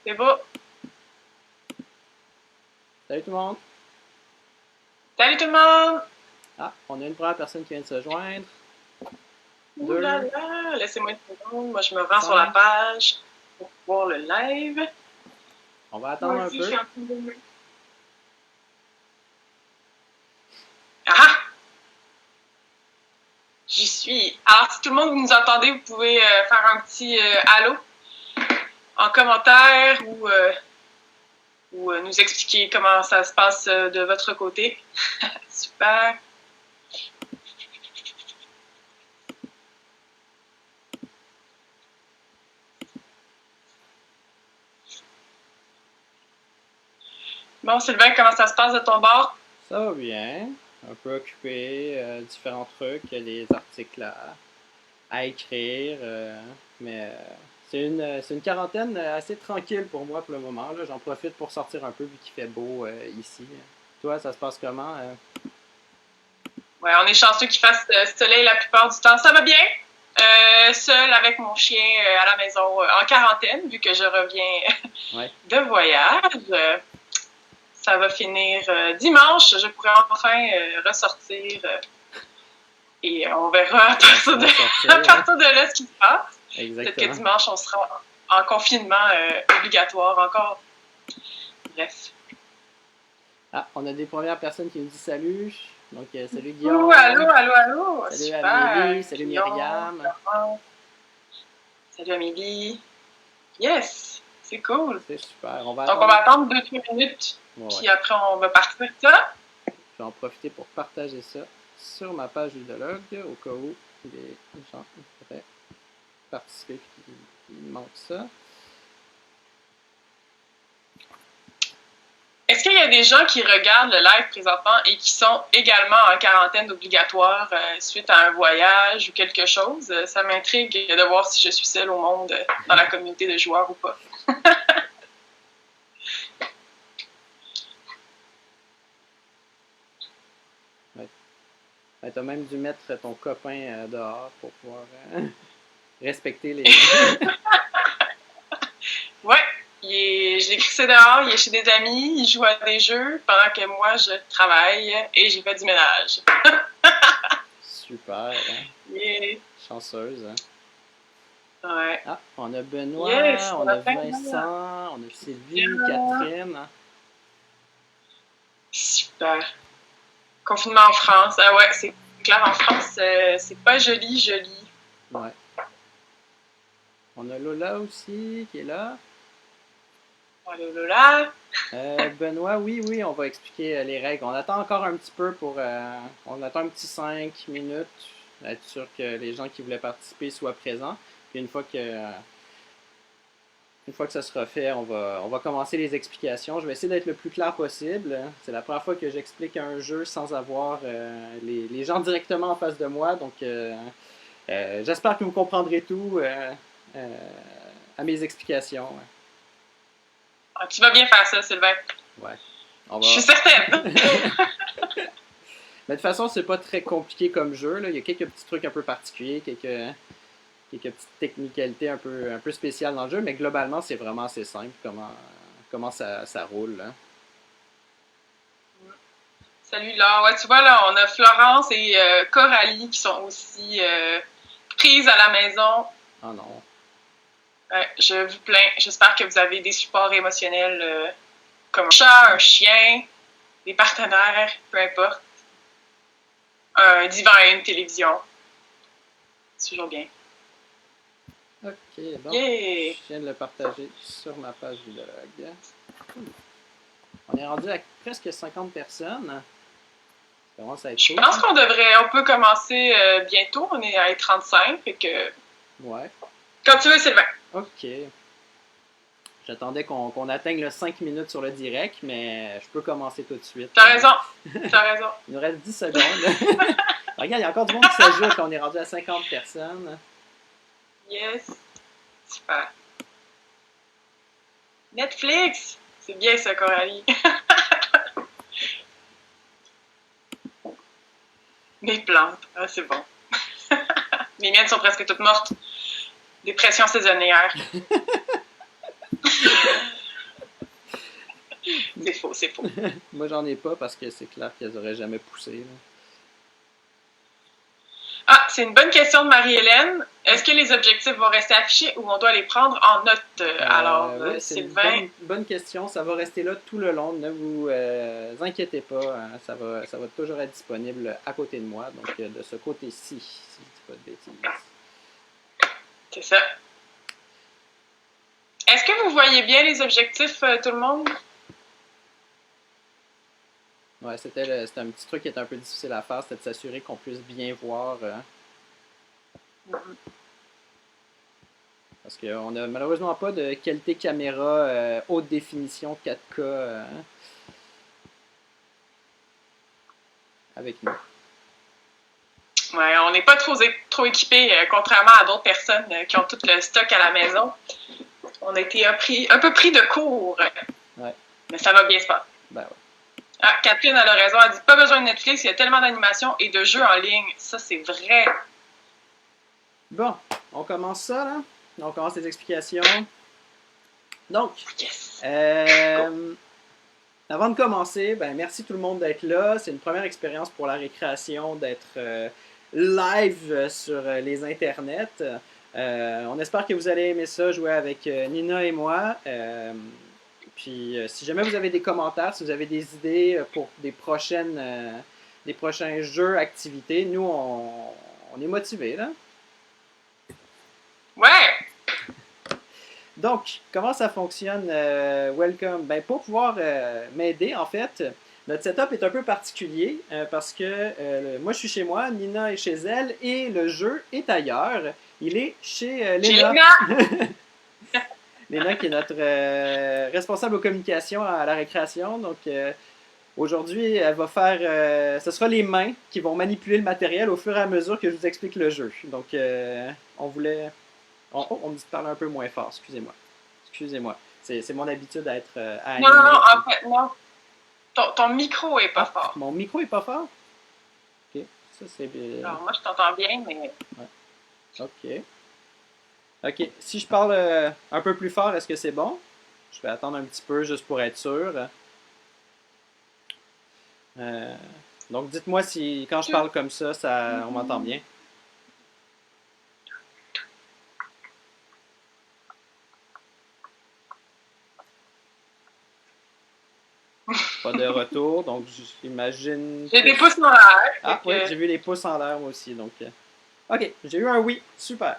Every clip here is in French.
C'est beau. Salut tout le monde! Salut tout le monde! Ah, on a une première personne qui vient de se joindre. Ouh Deux. là là, laissez-moi une seconde. Moi, je me rends sur la page pour voir le live. On va attendre un aussi, peu. je suis en train de... Ah! J'y suis. Alors, si tout le monde vous nous entendez, vous pouvez faire un petit allô en commentaire ou nous expliquer comment ça se passe de votre côté. Super. Bon, Sylvain, comment ça se passe de ton bord? Ça va bien. Un peu occupé, différents trucs, les articles à écrire. Mais c'est une quarantaine assez tranquille pour moi pour le moment. Là. J'en profite pour sortir un peu vu qu'il fait beau ici. Toi, ça se passe comment? Ouais, on est chanceux qu'il fasse soleil la plupart du temps. Ça va bien. Seul avec mon chien à la maison en quarantaine, vu que je reviens de voyage. Ça va finir dimanche. Je pourrai enfin ressortir et on verra à partir de là ce qui se passe. Peut-être que dimanche, on sera en confinement obligatoire encore. Bref. Ah, on a des premières personnes qui nous disent salut. Donc, salut Guillaume. Allô. Salut super. Amélie, salut Guillaume, Myriam. Salut Amélie. Yes, c'est cool. C'est super. Donc, on va attendre 2-3 minutes. Puis après, on va partir ça. Je vais en profiter pour partager ça sur ma page Ludologue au cas où les gens pourraient participer et qu'il manque ça. Est-ce qu'il y a des gens qui regardent le live présentement et qui sont également en quarantaine obligatoire suite à un voyage ou quelque chose? Ça m'intrigue de voir si je suis seule au monde dans la communauté de joueurs ou pas. Tu as même dû mettre ton copain dehors pour pouvoir respecter les... Ouais, je l'ai crissé dehors, il est chez des amis, il joue à des jeux pendant que moi je travaille et j'ai fait du ménage. Super, hein? Yeah. Chanceuse, hein? Ouais. Ah, on a Benoît, on a Vincent, on a Sylvie, Catherine. Super. Confinement en France. Ah ouais, c'est clair, en France, c'est pas joli. Ouais. On a Lola aussi qui est là. Allô, Lola. Benoît, oui, on va expliquer les règles. On attend encore un petit peu pour... on attend un petit 5 minutes, être sûr que les gens qui voulaient participer soient présents. Puis une fois que ça sera fait, on va commencer les explications. Je vais essayer d'être le plus clair possible. C'est la première fois que j'explique un jeu sans avoir les gens directement en face de moi. Donc, j'espère que vous comprendrez tout à mes explications. Ah, tu vas bien faire ça, Sylvain. Ouais. Je suis certaine. Mais de toute façon, c'est pas très compliqué comme jeu. Là. Il y a quelques petits trucs un peu particuliers, quelques petites technicalités un peu spéciales dans le jeu, mais globalement, c'est vraiment assez simple comment ça roule. Là. Salut Laure. Ouais, tu vois, là, on a Florence et Coralie qui sont aussi prises à la maison. Oh non. Ouais, je vous plains. J'espère que vous avez des supports émotionnels comme un chat, un chien, des partenaires, peu importe. Un divan et une télévision. C'est toujours bien. Ok, bon. Yeah. Je viens de le partager sur ma page Vlog. On est rendu à presque 50 personnes. Ça commence à être Je pense on peut commencer bientôt. On est à 35, fait que... Ouais. Quand tu veux, Sylvain. Ok. J'attendais qu'on atteigne le 5 minutes sur le direct, mais je peux commencer tout de suite. T'as raison. Il nous reste 10 secondes. Regarde, il y a encore du monde qui s'ajoute. On est rendu à 50 personnes. Yes. Super. Netflix. C'est bien ça, Coralie. Mes plantes. Ah, c'est bon. Les miennes sont presque toutes mortes. Dépression saisonnière. C'est faux, c'est faux. Moi, j'en ai pas parce que c'est clair qu'elles auraient jamais poussé. Là. Ah, c'est une bonne question de Marie-Hélène. Est-ce que les objectifs vont rester affichés ou on doit les prendre en note? Alors, oui, Sylvain... Une bonne question. Ça va rester là tout le long. Ne vous inquiétez pas. Hein, ça va toujours être disponible à côté de moi. Donc, de ce côté-ci, si je ne dis pas de bêtises. C'est ça. Est-ce que vous voyez bien les objectifs, tout le monde? Ouais, c'était un petit truc qui était un peu difficile à faire, c'était de s'assurer qu'on puisse bien voir. Parce qu'on n'a malheureusement pas de qualité caméra haute définition 4K avec nous. Ouais, on n'est pas trop équipés, contrairement à d'autres personnes qui ont tout le stock à la maison. On a été un peu pris de court. Ouais. Mais ça va bien se passer. Ben ouais. Ah, Catherine, elle a raison. Elle dit pas besoin de Netflix, il y a tellement d'animations et de jeux en ligne. Ça, c'est vrai. Bon, on commence ça, là. On commence les explications. Donc, yes. Avant de commencer, ben, merci tout le monde d'être là. C'est une première expérience pour la récréation d'être live sur les internets. On espère que vous allez aimer ça, jouer avec Nina et moi. Puis, si jamais vous avez des commentaires, si vous avez des idées pour des prochains jeux, activités, nous, on est motivés, là. Ouais! Donc, comment ça fonctionne, Welcome? Ben, pour pouvoir m'aider, en fait, notre setup est un peu particulier parce que moi, je suis chez moi, Nina est chez elle et le jeu est ailleurs. Il est chez Léna. Léna qui est notre responsable aux communications à la récréation. Donc, aujourd'hui, elle va faire... ce sera les mains qui vont manipuler le matériel au fur et à mesure que je vous explique le jeu. Donc, on voulait... on me dit de parler un peu moins fort, excusez-moi. C'est mon habitude à être à non, en fait, non. Ton micro est pas fort. Mon micro est pas fort? Ok, ça c'est bien. Alors, moi, je t'entends bien, mais... Ouais. Ok, si je parle un peu plus fort, est-ce que c'est bon? Je vais attendre un petit peu juste pour être sûr. Donc, dites-moi si quand je parle comme ça, on m'entend bien. Pas de retour, donc j'imagine... J'ai des pouces en l'air. Ah oui, j'ai vu les pouces en l'air moi aussi. Donc, ok, j'ai eu un oui, super.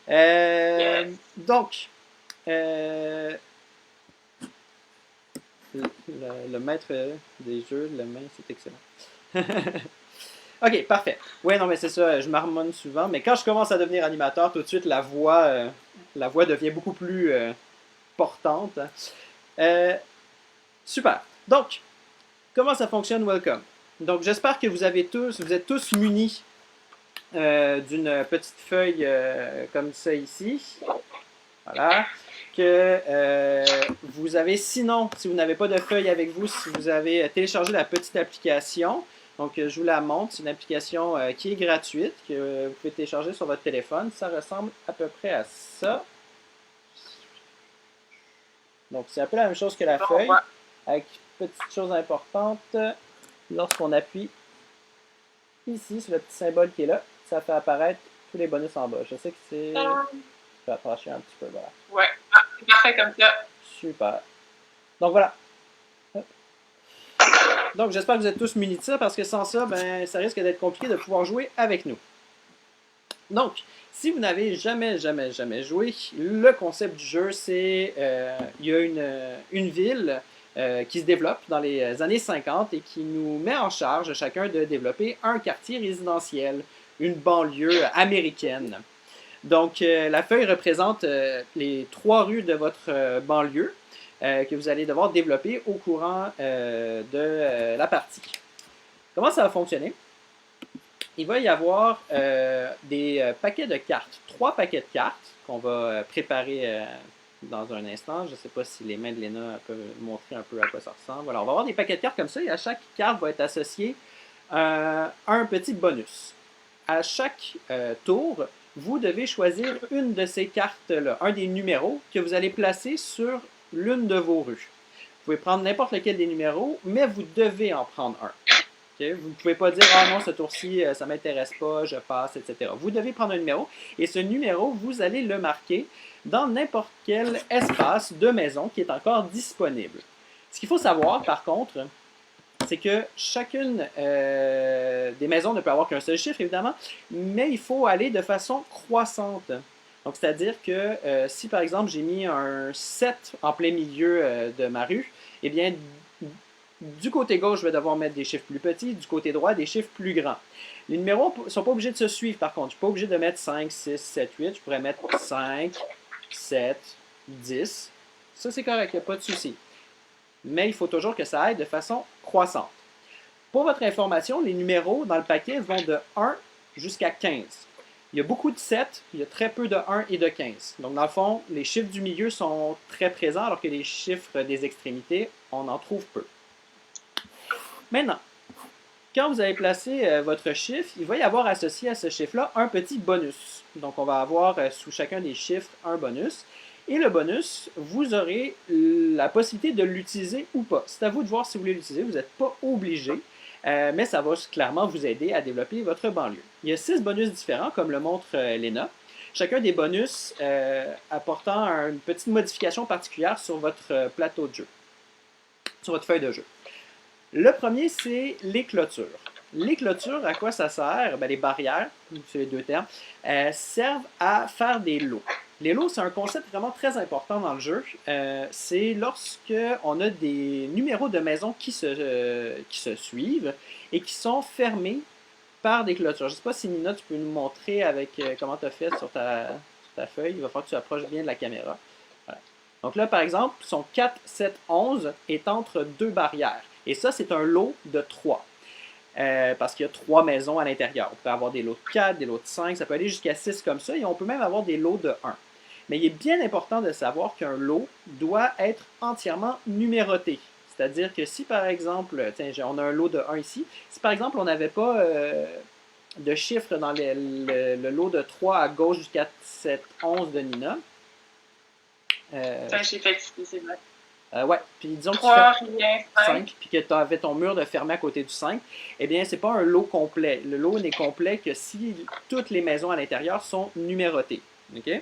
Yes. Donc, le maître des jeux, la main, c'est excellent. Ok, parfait. Ouais, non, mais c'est ça, je marmonne souvent, mais quand je commence à devenir animateur, tout de suite, la voix devient beaucoup plus portante. Super. Donc, comment ça fonctionne, Welcome? Donc, j'espère que vous êtes tous munis d'une petite feuille comme ça ici. Voilà. Que vous avez, sinon, si vous n'avez pas de feuille avec vous, si vous avez téléchargé la petite application, donc je vous la montre, c'est une application qui est gratuite, que vous pouvez télécharger sur votre téléphone. Ça ressemble à peu près à ça. Donc, c'est un peu la même chose que la feuille, avec petite chose importante, lorsqu'on appuie ici sur le petit symbole qui est là, ça fait apparaître tous les bonus en bas. Je sais que c'est... Je vais approcher un petit peu, voilà. Ouais, c'est parfait comme ça. Super. Donc voilà. Donc j'espère que vous êtes tous munis de ça, parce que sans ça, ben, ça risque d'être compliqué de pouvoir jouer avec nous. Donc, si vous n'avez jamais joué, le concept du jeu, c'est il y a une ville qui se développe dans les années 50 et qui nous met en charge chacun de développer un quartier résidentiel, une banlieue américaine. Donc, la feuille représente les 3 rues de votre banlieue que vous allez devoir développer au courant de la partie. Comment ça va fonctionner? Il va y avoir des paquets de cartes, 3 paquets de cartes qu'on va préparer dans un instant. Je ne sais pas si les mains de Léna peuvent montrer un peu à quoi ça ressemble. Voilà, on va avoir des paquets de cartes comme ça et à chaque carte va être associé un petit bonus. À chaque tour, vous devez choisir une de ces cartes-là, un des numéros que vous allez placer sur l'une de vos rues. pouvez prendre n'importe lequel des numéros, mais vous devez en prendre un. Okay? Vous ne pouvez pas dire « Ah non, ce tour-ci, ça ne m'intéresse pas, je passe, etc. » Vous devez prendre un numéro, et ce numéro, vous allez le marquer dans n'importe quel espace de maison qui est encore disponible. Ce qu'il faut savoir, par contre, c'est que chacune des maisons ne peut avoir qu'un seul chiffre, évidemment, mais il faut aller de façon croissante. Donc, c'est-à-dire que si, par exemple, j'ai mis un 7 en plein milieu de ma rue, eh bien, du côté gauche, je vais devoir mettre des chiffres plus petits, du côté droit, des chiffres plus grands. Les numéros ne sont pas obligés de se suivre, par contre. Je ne suis pas obligé de mettre 5, 6, 7, 8. Je pourrais mettre 5, 7, 10. Ça, c'est correct, il n'y a pas de souci. Mais il faut toujours que ça aille de façon croissante. Pour votre information, les numéros dans le paquet vont de 1 jusqu'à 15. Il y a beaucoup de 7, il y a très peu de 1 et de 15. Donc, dans le fond, les chiffres du milieu sont très présents, alors que les chiffres des extrémités, on en trouve peu. Maintenant, quand vous avez placé votre chiffre, il va y avoir associé à ce chiffre-là un petit bonus. Donc, on va avoir sous chacun des chiffres un bonus. Et le bonus, vous aurez la possibilité de l'utiliser ou pas. C'est à vous de voir si vous voulez l'utiliser. Vous n'êtes pas obligé, mais ça va clairement vous aider à développer votre banlieue. Il y a 6 bonus différents, comme le montre Léna. Chacun des bonus apportant une petite modification particulière sur votre plateau de jeu, sur votre feuille de jeu. Le premier, c'est les clôtures. Les clôtures, à quoi ça sert? Les barrières, c'est les deux termes, servent à faire des lots. Les lots, c'est un concept vraiment très important dans le jeu. C'est lorsque on a des numéros de maison qui se suivent et qui sont fermés par des clôtures. Je ne sais pas si Nina, tu peux nous montrer avec comment tu as fait sur ta feuille. Il va falloir que tu approches bien de la caméra. Voilà. Donc là, par exemple, son 4, 7, 11 est entre deux barrières. Et ça, c'est un lot de 3. Parce qu'il y a 3 maisons à l'intérieur. On peut avoir des lots de 4, des lots de 5, ça peut aller jusqu'à 6 comme ça, et on peut même avoir des lots de 1. Mais il est bien important de savoir qu'un lot doit être entièrement numéroté. C'est-à-dire que si par exemple, tiens, on a un lot de 1 ici, si par exemple on n'avait pas de chiffres dans le lot de 3 à gauche jusqu'à 7, 11 de Nina. Ça, j'ai fait ici, c'est vrai. Ouais, puis disons 3, que tu fais 5, puis que tu avais ton mur de fermé à côté du 5, eh bien, c'est pas un lot complet. Le lot n'est complet que si toutes les maisons à l'intérieur sont numérotées. Okay?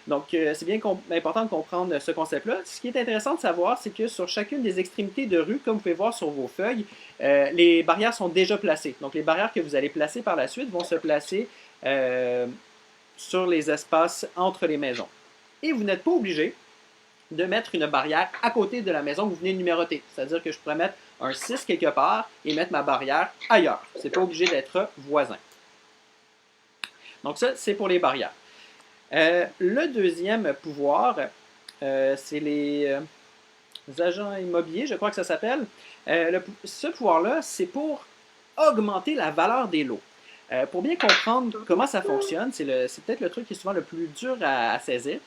Donc, c'est bien important de comprendre ce concept-là. Ce qui est intéressant de savoir, c'est que sur chacune des extrémités de rue, comme vous pouvez voir sur vos feuilles, les barrières sont déjà placées. Donc, les barrières que vous allez placer par la suite vont se placer sur les espaces entre les maisons. Et vous n'êtes pas obligé de mettre une barrière à côté de la maison que vous venez de numéroter. C'est-à-dire que je pourrais mettre un 6 quelque part et mettre ma barrière ailleurs. Ce n'est pas obligé d'être voisin. Donc ça, c'est pour les barrières. Le deuxième pouvoir, c'est les agents immobiliers, je crois que ça s'appelle. Ce pouvoir-là, c'est pour augmenter la valeur des lots. Pour bien comprendre comment ça fonctionne, c'est peut-être le truc qui est souvent le plus dur à saisir.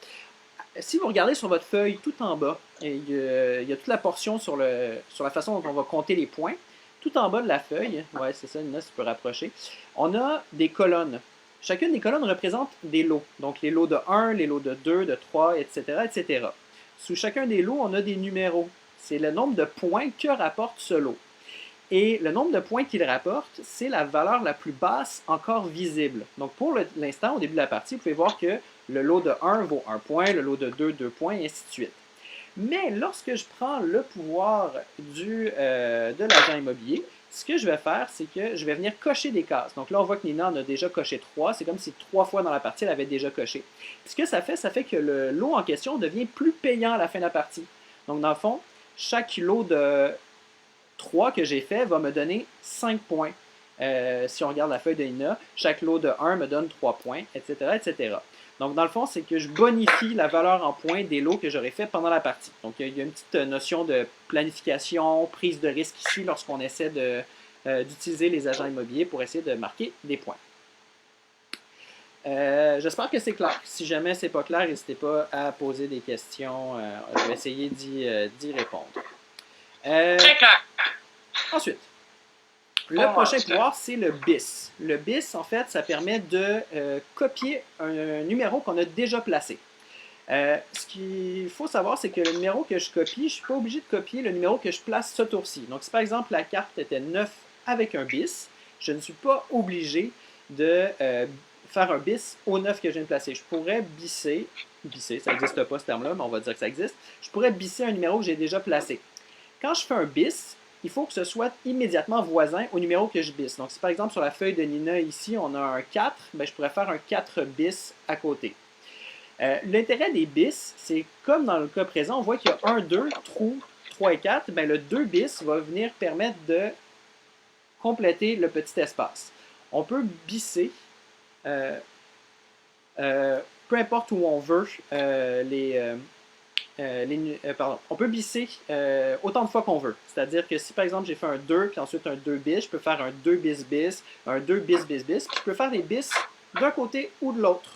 Si vous regardez sur votre feuille tout en bas, il y a toute la portion sur la façon dont on va compter les points. Tout en bas de la feuille, ouais, c'est ça, Nina, si tu peux rapprocher, on a des colonnes. Chacune des colonnes représente des lots. Donc les lots de 1, les lots de 2, de 3, etc., etc. Sous chacun des lots, on a des numéros. C'est le nombre de points que rapporte ce lot. Et le nombre de points qu'il rapporte, c'est la valeur la plus basse encore visible. Donc pour l'instant, au début de la partie, vous pouvez voir que le lot de 1 vaut 1 point, le lot de 2, 2 points, et ainsi de suite. Mais lorsque je prends le pouvoir de l'agent immobilier, ce que je vais faire, c'est que je vais venir cocher des cases. Donc là, on voit que Nina en a déjà coché 3. C'est comme si 3 fois dans la partie, elle avait déjà coché. Puis ce que ça fait que le lot en question devient plus payant à la fin de la partie. Donc dans le fond, chaque lot de 3 que j'ai fait va me donner 5 points. Si on regarde la feuille de Nina, chaque lot de 1 me donne 3 points, etc., etc. Donc, dans le fond, c'est que je bonifie la valeur en points des lots que j'aurais fait pendant la partie. Donc, il y a une petite notion de planification, prise de risque ici lorsqu'on essaie d'utiliser les agents immobiliers pour essayer de marquer des points. J'espère que c'est clair. Si jamais c'est pas clair, n'hésitez pas à poser des questions. Je vais essayer d'y répondre. Très clair. Ensuite, le prochain pouvoir, c'est le bis. Le bis, en fait, ça permet de copier un numéro qu'on a déjà placé. Ce qu'il faut savoir, c'est que le numéro que je copie, je ne suis pas obligé de copier le numéro que je place ce tour-ci. Donc, si par exemple la carte était 9 avec un bis, je ne suis pas obligé de faire un bis au 9 que je viens de placer. Je pourrais bisser, ça n'existe pas ce terme-là, mais on va dire que ça existe. Je pourrais bisser un numéro que j'ai déjà placé. Quand je fais un bis, il faut que ce soit immédiatement voisin au numéro que je bisse. Donc, si par exemple sur la feuille de Nina ici, on a un 4, ben, je pourrais faire un 4 bis à côté. L'intérêt des bis, c'est comme dans le cas présent, on voit qu'il y a 1, 2, trou, 3 et 4. Ben, le 2 bis va venir permettre de compléter le petit espace. On peut bisser, peu importe où on veut, on peut bisser autant de fois qu'on veut. C'est-à-dire que si par exemple j'ai fait un 2 puis ensuite un 2 bis, je peux faire un 2 bis bis, un 2 bis bis bis, puis je peux faire des bis d'un côté ou de l'autre.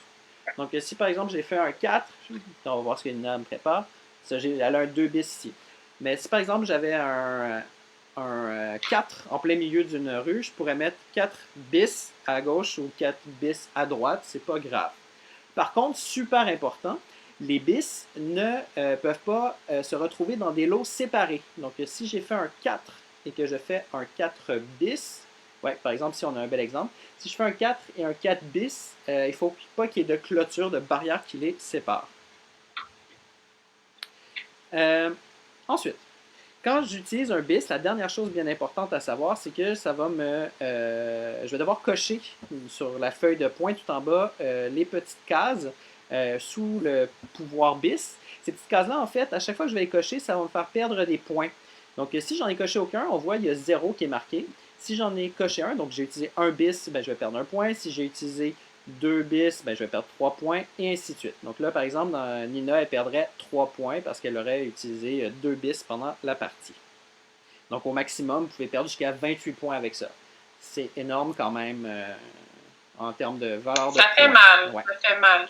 Donc si par exemple j'ai fait un 4, on va voir ce que Nina me prépare, elle a un 2 bis ici. Mais si par exemple j'avais un 4 en plein milieu d'une rue, je pourrais mettre 4 bis à gauche ou 4 bis à droite, c'est pas grave. Par contre, super important, les bis ne peuvent pas se retrouver dans des lots séparés. Donc, si j'ai fait un 4 et que je fais un 4 bis, ouais, par exemple, si on a un bel exemple, si je fais un 4 et un 4 bis, il ne faut pas qu'il y ait de clôture, de barrière qui les sépare. Ensuite, quand j'utilise un bis, la dernière chose bien importante à savoir, c'est que ça va je vais devoir cocher sur la feuille de pointe tout en bas les petites cases sous le pouvoir bis. Ces petites cases-là, en fait, à chaque fois que je vais les cocher, ça va me faire perdre des points. Donc, si j'en ai coché aucun, on voit il y a 0 qui est marqué. Si j'en ai coché un, donc j'ai utilisé un bis, ben, je vais perdre un point. Si j'ai utilisé 2 bis, ben, je vais perdre 3 points, et ainsi de suite. Donc là, par exemple, dans Nina, elle perdrait 3 points parce qu'elle aurait utilisé 2 bis pendant la partie. Donc au maximum, vous pouvez perdre jusqu'à 28 points avec ça. C'est énorme quand même en termes de valeur de points. Ça fait mal, ouais. Ça fait mal.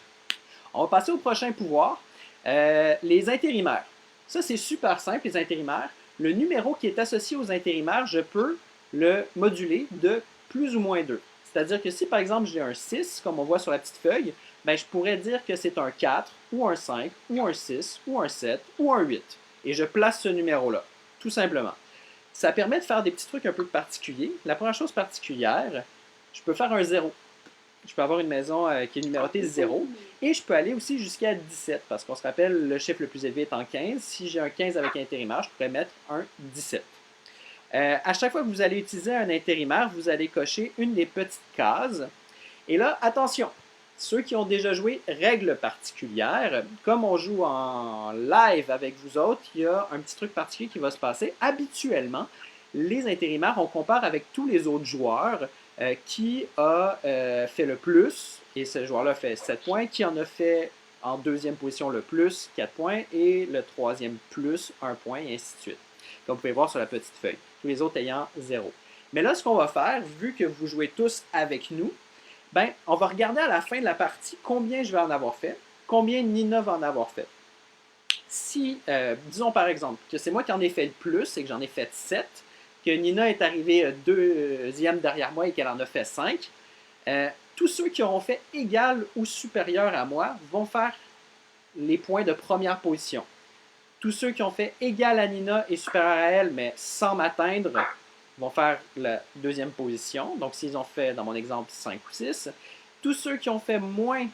On va passer au prochain pouvoir, les intérimaires. Ça, c'est super simple, les intérimaires. Le numéro qui est associé aux intérimaires, je peux le moduler de plus ou moins 2. C'est-à-dire que si, par exemple, j'ai un 6, comme on voit sur la petite feuille, ben, je pourrais dire que c'est un 4, ou un 5, ou un 6, ou un 7, ou un 8. Et je place ce numéro-là, tout simplement. Ça permet de faire des petits trucs un peu particuliers. La première chose particulière, je peux faire un 0. Je peux avoir une maison qui est numérotée 0. Et je peux aller aussi jusqu'à 17, parce qu'on se rappelle, le chiffre le plus élevé étant 15. Si j'ai un 15 avec intérimaire, je pourrais mettre un 17. À chaque fois que vous allez utiliser un intérimaire, vous allez cocher une des petites cases. Et là, attention, ceux qui ont déjà joué règles particulières, comme on joue en live avec vous autres, il y a un petit truc particulier qui va se passer. Habituellement, les intérimaires, on compare avec tous les autres joueurs qui a fait le plus, et ce joueur-là fait 7 points, qui en a fait en deuxième position le plus, 4 points, et le troisième plus, 1 point, et ainsi de suite. Comme vous pouvez voir sur la petite feuille. Tous les autres ayant 0. Mais là, ce qu'on va faire, vu que vous jouez tous avec nous, ben, on va regarder à la fin de la partie combien je vais en avoir fait, combien Nina va en avoir fait. Si, disons par exemple, que c'est moi qui en ai fait le plus et que j'en ai fait 7, que Nina est arrivée deuxième derrière moi et qu'elle en a fait 5, tous ceux qui auront fait égal ou supérieur à moi vont faire les points de première position. Tous ceux qui ont fait égal à Nina et supérieur à elle, mais sans m'atteindre, vont faire la deuxième position. Donc, s'ils ont fait, dans mon exemple, 5 ou 6. Tous ceux qui ont fait moins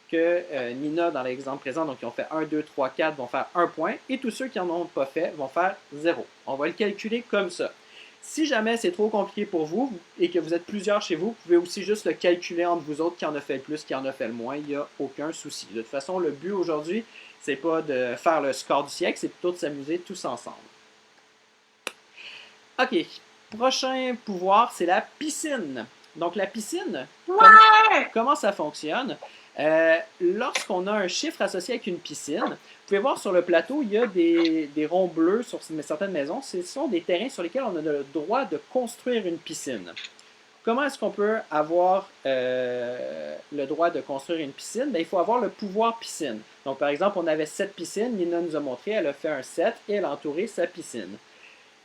que Nina dans l'exemple présent, donc qui ont fait 1, 2, 3, 4, vont faire 1 point. Et tous ceux qui n'en ont pas fait vont faire 0. On va le calculer comme ça. Si jamais c'est trop compliqué pour vous et que vous êtes plusieurs chez vous, vous pouvez aussi juste le calculer entre vous autres qui en a fait le plus, qui en a fait le moins. Il n'y a aucun souci. De toute façon, le but aujourd'hui, c'est pas de faire le score du siècle, c'est plutôt de s'amuser tous ensemble. OK. Prochain pouvoir, c'est la piscine. Donc, la piscine, comment ça fonctionne? Lorsqu'on a un chiffre associé avec une piscine, vous pouvez voir sur le plateau, il y a des ronds bleus sur certaines maisons. Ce sont des terrains sur lesquels on a le droit de construire une piscine. Comment est-ce qu'on peut avoir le droit de construire une piscine? Bien, il faut avoir le pouvoir piscine. Donc, par exemple, on avait 7 piscines. Nina nous a montré, elle a fait un 7 et elle a entouré sa piscine.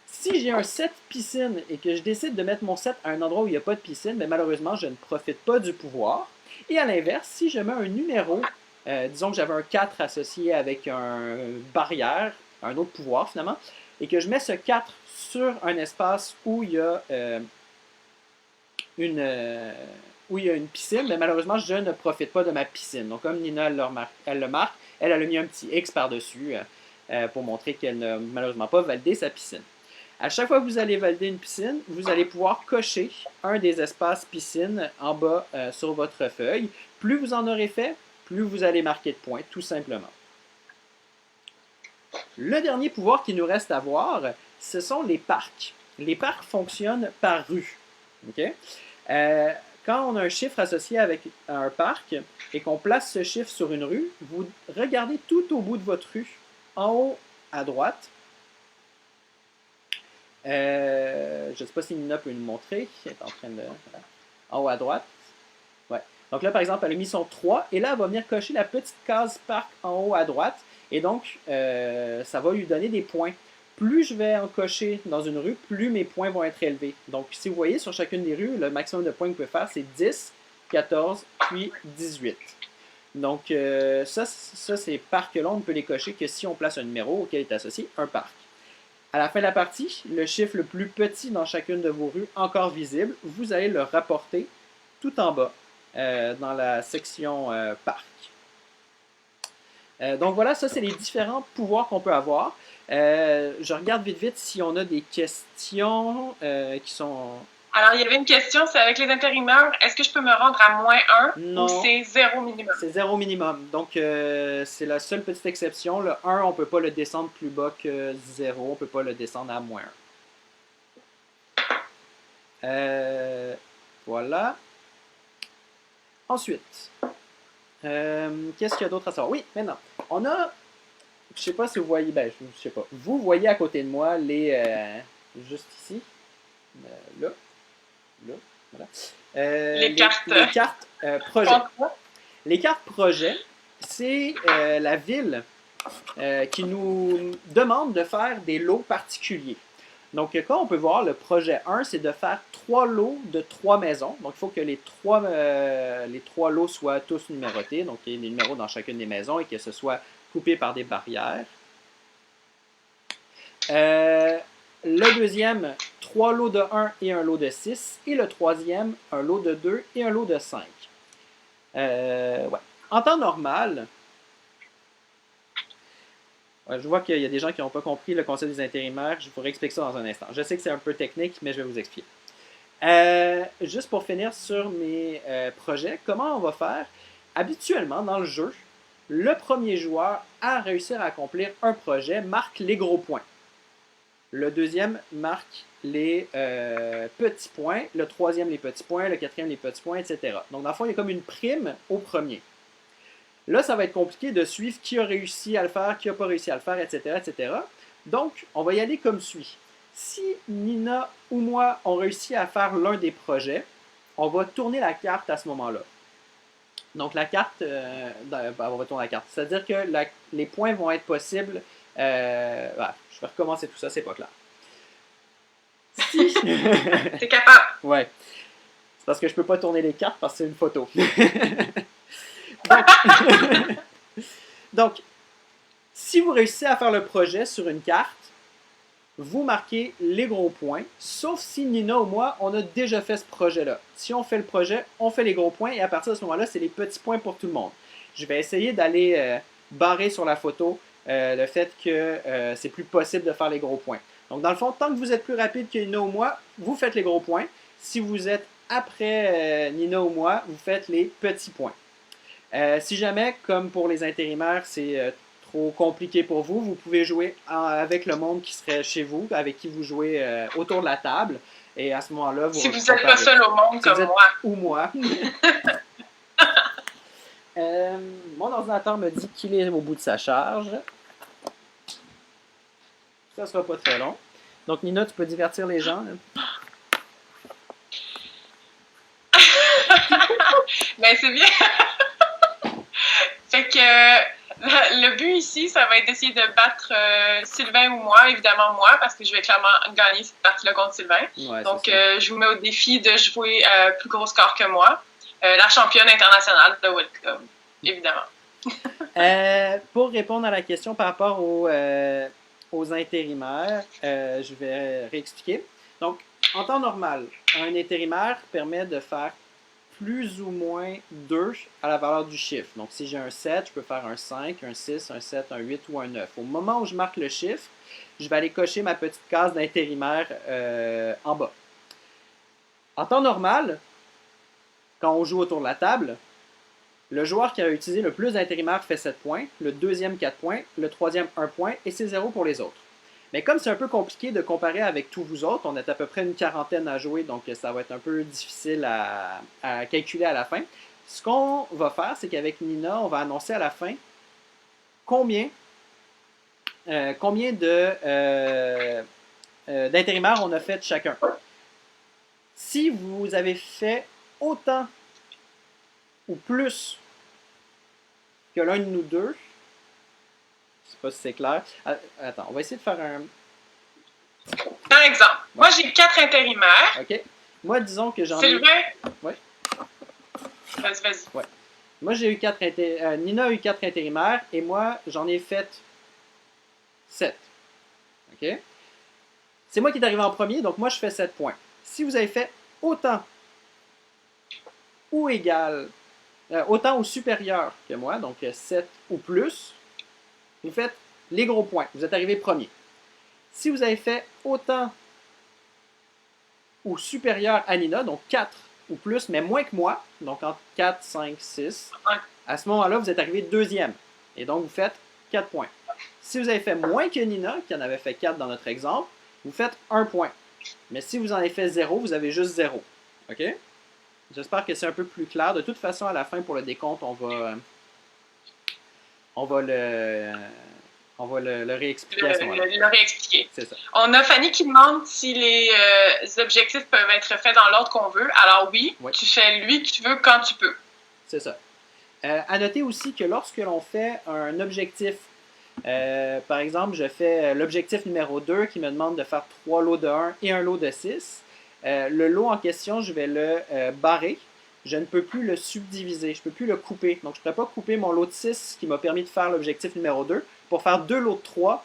Si j'ai un 7 piscine et que je décide de mettre mon 7 à un endroit où il n'y a pas de piscine, bien, malheureusement, je ne profite pas du pouvoir. Et à l'inverse, si je mets un numéro disons que j'avais un 4 associé avec une barrière, un autre pouvoir finalement, et que je mets ce 4 sur un espace où il y a une piscine, mais malheureusement, je ne profite pas de ma piscine. Donc, comme Nina, elle le marque, elle a mis un petit X par-dessus pour montrer qu'elle n'a malheureusement pas validé sa piscine. À chaque fois que vous allez valider une piscine, vous allez pouvoir cocher un des espaces piscine en bas sur votre feuille. Plus vous en aurez fait, plus vous allez marquer de points, tout simplement. Le dernier pouvoir qu'il nous reste à voir, ce sont les parcs. Les parcs fonctionnent par rue. Okay? Quand on a un chiffre associé avec un parc et qu'on place ce chiffre sur une rue, vous regardez tout au bout de votre rue, en haut à droite. Je ne sais pas si Nina peut nous montrer. Elle est en train de... En haut à droite. Ouais. Donc là, par exemple, elle a mis son 3 et là, elle va venir cocher la petite case parc en haut à droite. Et donc, ça va lui donner des points. Plus je vais en cocher dans une rue, plus mes points vont être élevés. Donc, si vous voyez, sur chacune des rues, le maximum de points que vous pouvez faire, c'est 10, 14, puis 18. Donc, ces parcs-là, on ne peut les cocher que si on place un numéro auquel est associé un parc. À la fin de la partie, le chiffre le plus petit dans chacune de vos rues, encore visible, vous allez le rapporter tout en bas, dans la section parc. Donc voilà, ça c'est les différents pouvoirs qu'on peut avoir. Je regarde vite si on a des questions qui sont... Alors, il y avait une question, c'est avec les intérimaires, est-ce que je peux me rendre à -1 non, ou c'est 0 minimum? C'est 0 minimum. Donc, c'est la seule petite exception. Le 1, on ne peut pas le descendre plus bas que 0. On ne peut pas le descendre à -1. Voilà. Ensuite, qu'est-ce qu'il y a d'autre à savoir? Oui, maintenant, on a... Je ne sais pas si vous voyez... Ben, je sais pas. Vous voyez à côté de moi les... juste ici. Là. Voilà. Les cartes projet. Les cartes projet, c'est la ville qui nous demande de faire des lots particuliers. Donc, quand on peut voir, le projet 1, c'est de faire 3 lots de 3 maisons. Donc, il faut que les 3 lots soient tous numérotés. Donc, il y ait des numéros dans chacune des maisons et que ce soit coupé par des barrières. Le deuxième, 3 lots de 1 et un lot de 6. Et le troisième, un lot de 2 et un lot de 5. Ouais. En temps normal, je vois qu'il y a des gens qui n'ont pas compris le concept des intérimaires. Je vous réexplique ça dans un instant. Je sais que c'est un peu technique, mais je vais vous expliquer. Juste pour finir sur mes projets, comment on va faire? Habituellement, dans le jeu, le premier joueur à réussir à accomplir un projet marque les gros points. Le deuxième marque les petits points. Le troisième, les petits points. Le quatrième, les petits points, etc. Donc, dans le fond, il y a comme une prime au premier. Là, ça va être compliqué de suivre qui a réussi à le faire, qui n'a pas réussi à le faire, etc., etc. Donc, on va y aller comme suit. Si Nina ou moi ont réussi à faire l'un des projets, on va tourner la carte à ce moment-là. Donc, la carte, on va tourner la carte. C'est-à-dire que les points vont être possibles. Voilà, je vais recommencer tout ça, c'est pas clair. Si... T'es capable. Ouais. C'est parce que je peux pas tourner les cartes parce que c'est une photo. Donc, si vous réussissez à faire le projet sur une carte, vous marquez les gros points, sauf si Nina ou moi, on a déjà fait ce projet-là. Si on fait le projet, on fait les gros points et à partir de ce moment-là, c'est les petits points pour tout le monde. Je vais essayer d'aller barrer sur la photo le fait que c'est plus possible de faire les gros points. Donc, dans le fond, tant que vous êtes plus rapide que Nina ou moi, vous faites les gros points. Si vous êtes après Nina ou moi, vous faites les petits points. Si jamais, comme pour les intérimaires, c'est trop compliqué pour vous, vous pouvez jouer avec le monde qui serait chez vous, avec qui vous jouez autour de la table. Et à ce moment-là, si vous n'êtes pas seul au monde comme moi. Ou moi. Mon ordinateur me dit qu'il est au bout de sa charge. Ça ne sera pas très long. Donc, Nina, tu peux divertir les gens. Ben, c'est bien. Fait que le but ici, ça va être d'essayer de battre Sylvain ou moi, évidemment moi, parce que je vais clairement gagner cette partie-là contre Sylvain. Ouais, donc, je vous mets au défi de jouer plus gros score que moi. La championne internationale de Welcome, évidemment. Pour répondre à la question par rapport aux intérimaires, je vais réexpliquer. Donc, en temps normal, un intérimaire permet de faire plus ou moins 2 à la valeur du chiffre. Donc, si j'ai un 7, je peux faire un 5, un 6, un 7, un 8 ou un 9. Au moment où je marque le chiffre, je vais aller cocher ma petite case d'intérimaire en bas. En temps normal, quand on joue autour de la table, le joueur qui a utilisé le plus d'intérimaires fait 7 points, le deuxième 4 points, le troisième 1 point et c'est 0 pour les autres. Mais comme c'est un peu compliqué de comparer avec tous vous autres, on est à peu près une quarantaine à jouer, donc ça va être un peu difficile à calculer à la fin. Ce qu'on va faire, c'est qu'avec Nina, on va annoncer à la fin combien d'intérimaires on a fait chacun. Si vous avez fait autant ou plus que l'un de nous deux, je sais pas si c'est clair. Attends, on va essayer de faire un... Par exemple, moi j'ai 4 intérimaires. OK. Moi, disons que j'en ai... Sylvain? Oui. Vas-y. Ouais. Moi, j'ai eu 4 Nina a eu 4 intérimaires et moi, j'en ai fait 7. OK? C'est moi qui est arrivé en premier, donc moi, je fais 7 points. Si vous avez fait autant ou égal, autant ou supérieur que moi, donc 7 ou plus, vous faites les gros points. Vous êtes arrivé premier. Si vous avez fait autant ou supérieur à Nina, donc 4 ou plus, mais moins que moi, donc entre 4, 5, 6, à ce moment-là, vous êtes arrivé deuxième. Et donc, vous faites 4 points. Si vous avez fait moins que Nina, qui en avait fait 4 dans notre exemple, vous faites 1 point. Mais si vous en avez fait 0, vous avez juste 0. OK? J'espère que c'est un peu plus clair. De toute façon, à la fin, pour le décompte, on va le réexpliquer à ce moment-là. Le réexpliquer. C'est ça. On a Fanny qui demande si les objectifs peuvent être faits dans l'ordre qu'on veut. Alors oui, tu fais lui que tu veux quand tu peux. C'est ça. À noter aussi que lorsque l'on fait un objectif, par exemple, je fais l'objectif numéro 2 qui me demande de faire 3 lots de 1 et un lot de 6. Le lot en question, je vais le barrer. Je ne peux plus le subdiviser, je ne peux plus le couper. Donc, je ne pourrais pas couper mon lot de 6 qui m'a permis de faire l'objectif numéro 2 pour faire 2 lots de 3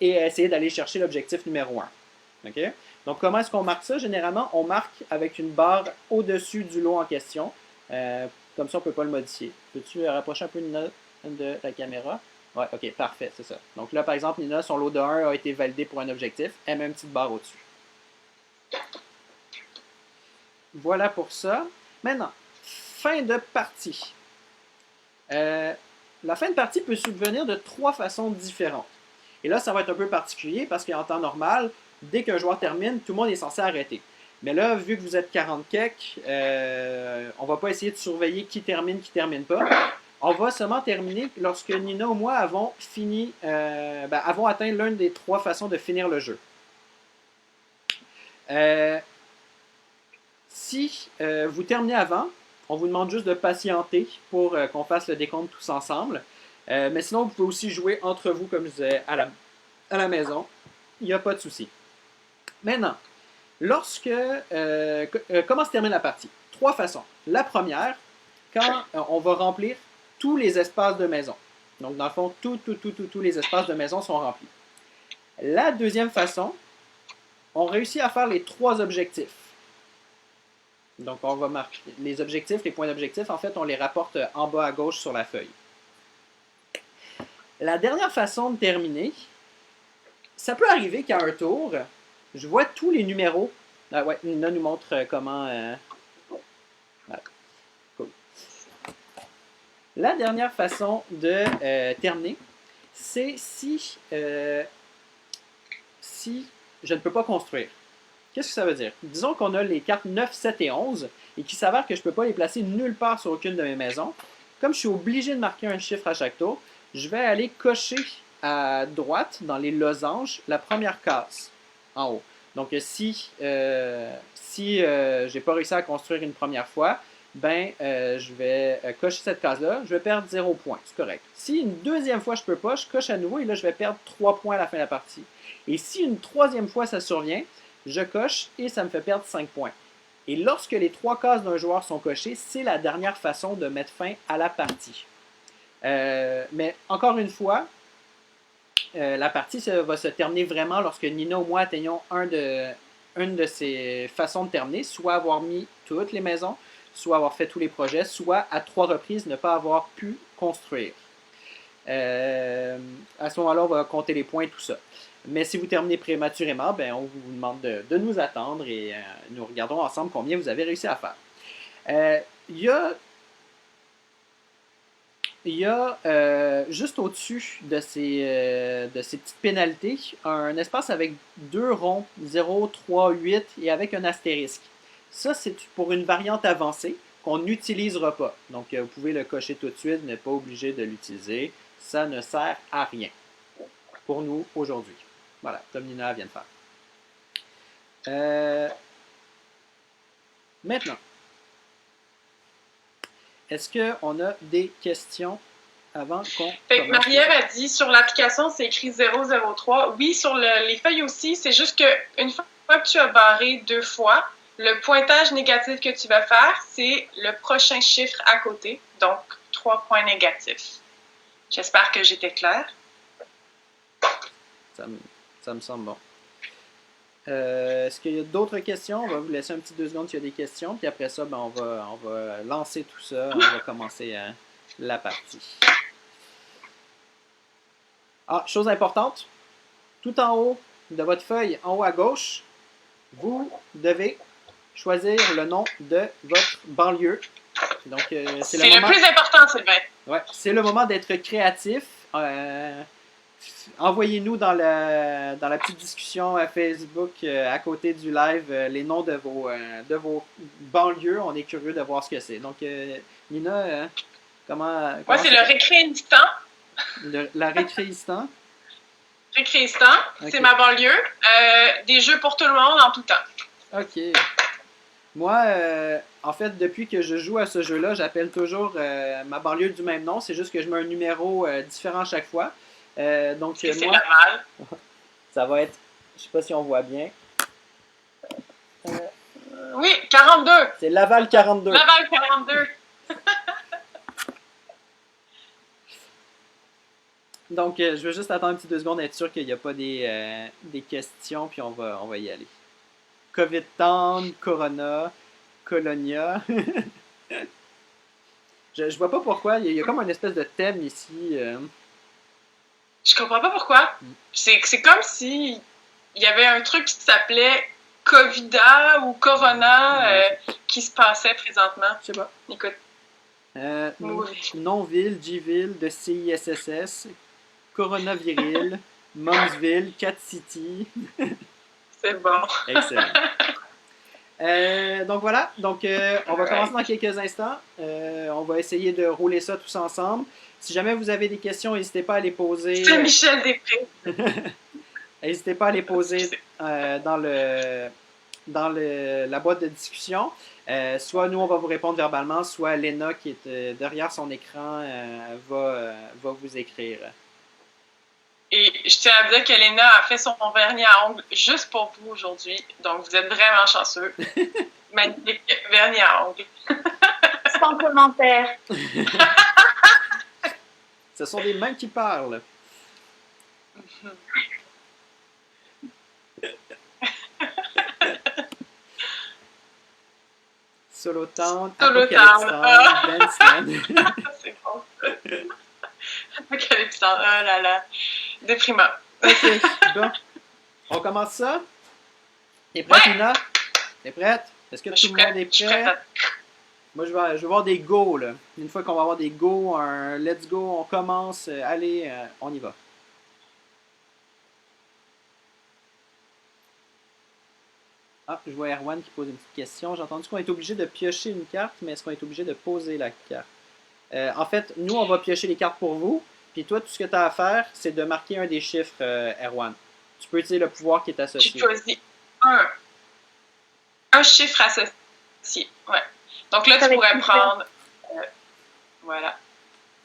et essayer d'aller chercher l'objectif numéro 1. Okay? Donc, comment est-ce qu'on marque ça? Généralement, on marque avec une barre au-dessus du lot en question. Comme ça, on ne peut pas le modifier. Peux-tu rapprocher un peu de la caméra? Ouais, ok, parfait, c'est ça. Donc là, par exemple, Nina, son lot de 1 a été validé pour un objectif. Elle met une petite barre au-dessus. Voilà pour ça. Maintenant, fin de partie. La fin de partie peut subvenir de 3 façons différentes. Et là, ça va être un peu particulier parce qu'en temps normal, dès qu'un joueur termine, tout le monde est censé arrêter. Mais là, vu que vous êtes 40 kek, on ne va pas essayer de surveiller qui termine pas. On va seulement terminer lorsque Nina ou moi avons atteint l'une des 3 façons de finir le jeu. Si vous terminez avant, on vous demande juste de patienter pour qu'on fasse le décompte tous ensemble. Mais sinon, vous pouvez aussi jouer entre vous, comme je disais, à la maison. Il n'y a pas de souci. Maintenant, comment se termine la partie? 3 façons. La première, quand on va remplir tous les espaces de maison. Donc, dans le fond, tous les espaces de maison sont remplis. La deuxième façon, on réussit à faire les 3 objectifs. Donc, on va marquer les objectifs, les points d'objectif. En fait, on les rapporte en bas à gauche sur la feuille. La dernière façon de terminer, ça peut arriver qu'à un tour, je vois tous les numéros. Ah ouais, Nina nous montre comment... Cool. La dernière façon de terminer, c'est si je ne peux pas construire. Qu'est-ce que ça veut dire? Disons qu'on a les cartes 9, 7 et 11 et qu'il s'avère que je ne peux pas les placer nulle part sur aucune de mes maisons. Comme je suis obligé de marquer un chiffre à chaque tour, je vais aller cocher à droite, dans les losanges, la première case en haut. Donc, si j'ai pas réussi à construire une première fois, je vais cocher cette case-là, je vais perdre 0 points, c'est correct. Si une deuxième fois je peux pas, je coche à nouveau et là je vais perdre 3 points à la fin de la partie. Et si une troisième fois ça survient, je coche et ça me fait perdre 5 points. Et lorsque les 3 cases d'un joueur sont cochées, c'est la dernière façon de mettre fin à la partie. Mais encore une fois, la partie va se terminer vraiment lorsque Nina ou moi atteignons une de ces façons de terminer, soit avoir mis toutes les maisons, soit avoir fait tous les projets, soit à 3 reprises ne pas avoir pu construire. À ce moment-là, on va compter les points, tout ça. Mais si vous terminez prématurément, ben, on vous demande de nous attendre et nous regardons ensemble combien vous avez réussi à faire. Il y a juste au-dessus de ces petites pénalités, un espace avec 2 ronds, 0, 3, 8 et avec un astérisque. Ça, c'est pour une variante avancée qu'on n'utilisera pas. Donc, vous pouvez le cocher tout de suite, vous n'êtes pas obligé de l'utiliser. Ça ne sert à rien pour nous aujourd'hui. Voilà, comme Nina vient de faire. Maintenant, est-ce qu'on a des questions avant qu'on commence? Marie-Ève a dit sur l'application, c'est écrit 003. Oui, sur les feuilles aussi, c'est juste qu'une fois que tu as barré 2 fois, le pointage négatif que tu vas faire, c'est le prochain chiffre à côté, donc 3 points négatifs. J'espère que j'étais claire. Ça me semble bon. Est-ce qu'il y a d'autres questions? On va vous laisser un petit 2 secondes s'il y a des questions. Puis après ça, ben, on va lancer tout ça. On va commencer la partie. Ah, chose importante. Tout en haut de votre feuille, en haut à gauche, vous devez choisir le nom de votre banlieue. Donc, c'est le plus important, Sylvain. Ouais, c'est le moment d'être créatif. Envoyez-nous dans la petite discussion à Facebook à côté du live les noms de vos banlieues. On est curieux de voir ce que c'est. Donc, Nina, comment c'est le Récréistan. La Récréistan. Récréistan, okay. C'est ma banlieue. Des jeux pour tout le monde en tout temps. OK. Moi, en fait, depuis que je joue à ce jeu-là, j'appelle toujours ma banlieue du même nom. C'est juste que je mets un numéro différent à chaque fois. Donc, c'est Laval. Ça va être, je sais pas si on voit bien. Oui, 42. C'est Laval 42. Laval 42. Donc, je veux juste attendre un petit 2 secondes, être sûr qu'il n'y a pas des questions, puis on va y aller. COVID Town, Corona, Colonia. je vois pas pourquoi. Il y a comme une espèce de thème ici. Je comprends pas pourquoi. C'est comme si il y avait un truc qui s'appelait Covida ou Corona qui se passait présentement. Je sais pas. Écoute. Non-ville, G-ville, de CISSS, Coronaviril, Momsville, Cat City. C'est bon. Excellent. Donc voilà, donc on va commencer dans quelques instants. On va essayer de rouler ça tous ensemble. Si jamais vous avez des questions, n'hésitez pas à les poser. C'est Michel Després. N'hésitez pas à les poser dans la boîte de discussion. Soit nous, on va vous répondre verbalement, soit Léna, qui est derrière son écran, va vous écrire. Et je tiens à dire que Léna a fait son vernis à ongles juste pour vous aujourd'hui. Donc, vous êtes vraiment chanceux. Magnifique vernis à ongles. Sans commentaire. Ce sont des mains qui parlent. Solo Town, Apocalypse Town, Dance Town. C'est bon. Apocalypse Town, oh là là. Déprimant. Ok, bon. On commence ça? T'es prête, Nina? T'es prête? Est-ce que tout le monde est prêt? Moi, je vais voir des go, là. Une fois qu'on va avoir des go, un let's go, on commence. Allez, on y va. Ah, je vois Erwan qui pose une petite question. J'ai entendu qu'on est obligé de piocher une carte, mais est-ce qu'on est obligé de poser la carte? En fait, nous, on va piocher les cartes pour vous. Puis toi, tout ce que tu as à faire, c'est de marquer un des chiffres, Erwan. Tu peux utiliser le pouvoir qui est associé. Tu choisis un chiffre associé. Ouais. Donc là, tu pourrais prendre... voilà.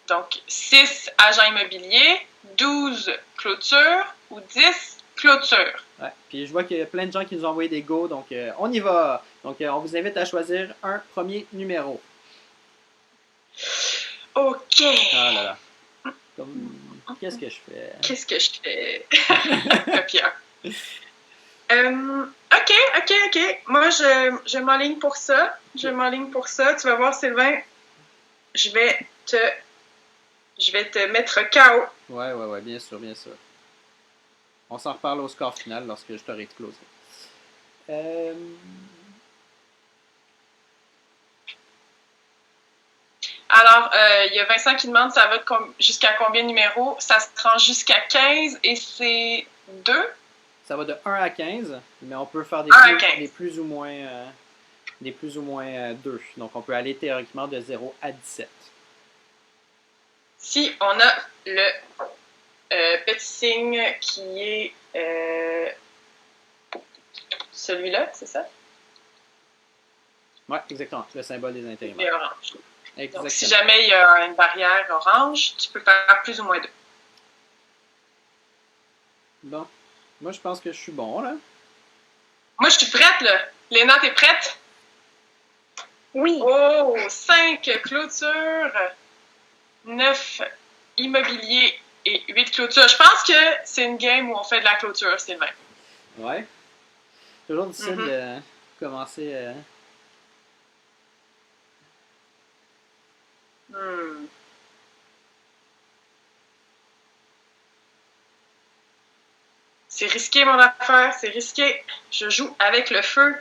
Donc, 6 agents immobiliers, 12 clôtures ou 10 clôtures. Ouais. Puis je vois qu'il y a plein de gens qui nous ont envoyé des go, donc on y va. Donc, on vous invite à choisir un premier numéro. OK. Ah là là. Qu'est-ce que je fais? Qu'est-ce que je fais? Copieur. OK. Moi, je m'enligne pour ça. Tu vas voir, Sylvain. Je vais te mettre KO. Ouais, bien sûr. On s'en reparle au score final lorsque je t'aurai explosé. Alors, il y a Vincent qui demande ça va jusqu'à combien de numéros? Ça se rend jusqu'à 15 et c'est 2? Ça va de 1 à 15, mais on peut faire des plus ou moins 2. Donc, on peut aller théoriquement de 0 à 17. Si on a le petit signe qui est celui-là, c'est ça? Oui, exactement. Le symbole des intérimaires. Et orange. Exactement. Donc, si jamais il y a une barrière orange, tu peux faire plus ou moins 2. Bon. Moi, je pense que je suis bon, là. Moi, je suis prête, là. Léna, t'es prête? Oui. Oh, 5 clôtures, 9 immobilier et 8 clôtures. Je pense que c'est une game où on fait de la clôture, Sylvain. Ouais. Toujours difficile de commencer... C'est risqué, mon affaire, c'est risqué. Je joue avec le feu.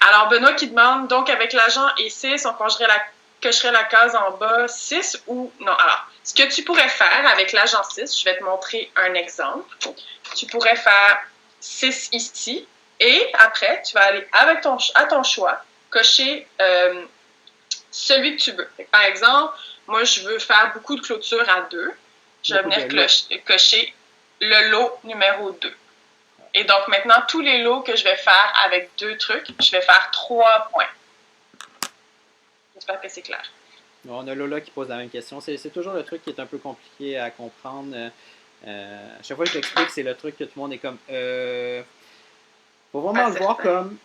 Alors, Benoît qui demande, donc avec l'agent et 6, on cocherait la case en bas 6 ou... Non, alors, ce que tu pourrais faire avec l'agent 6, je vais te montrer un exemple. Tu pourrais faire 6 ici et après, tu vas aller à ton choix, cocher celui que tu veux. Par exemple, moi, je veux faire beaucoup de clôtures à 2. Je vais venir cocher le lot numéro 2. Et donc, maintenant, tous les lots que je vais faire avec 2 trucs, je vais faire 3 points. J'espère que c'est clair. On a Lola qui pose la même question. C'est toujours le truc qui est un peu compliqué à comprendre. Chaque fois que je l'explique, c'est le truc que tout le monde est comme... faut vraiment le voir comme...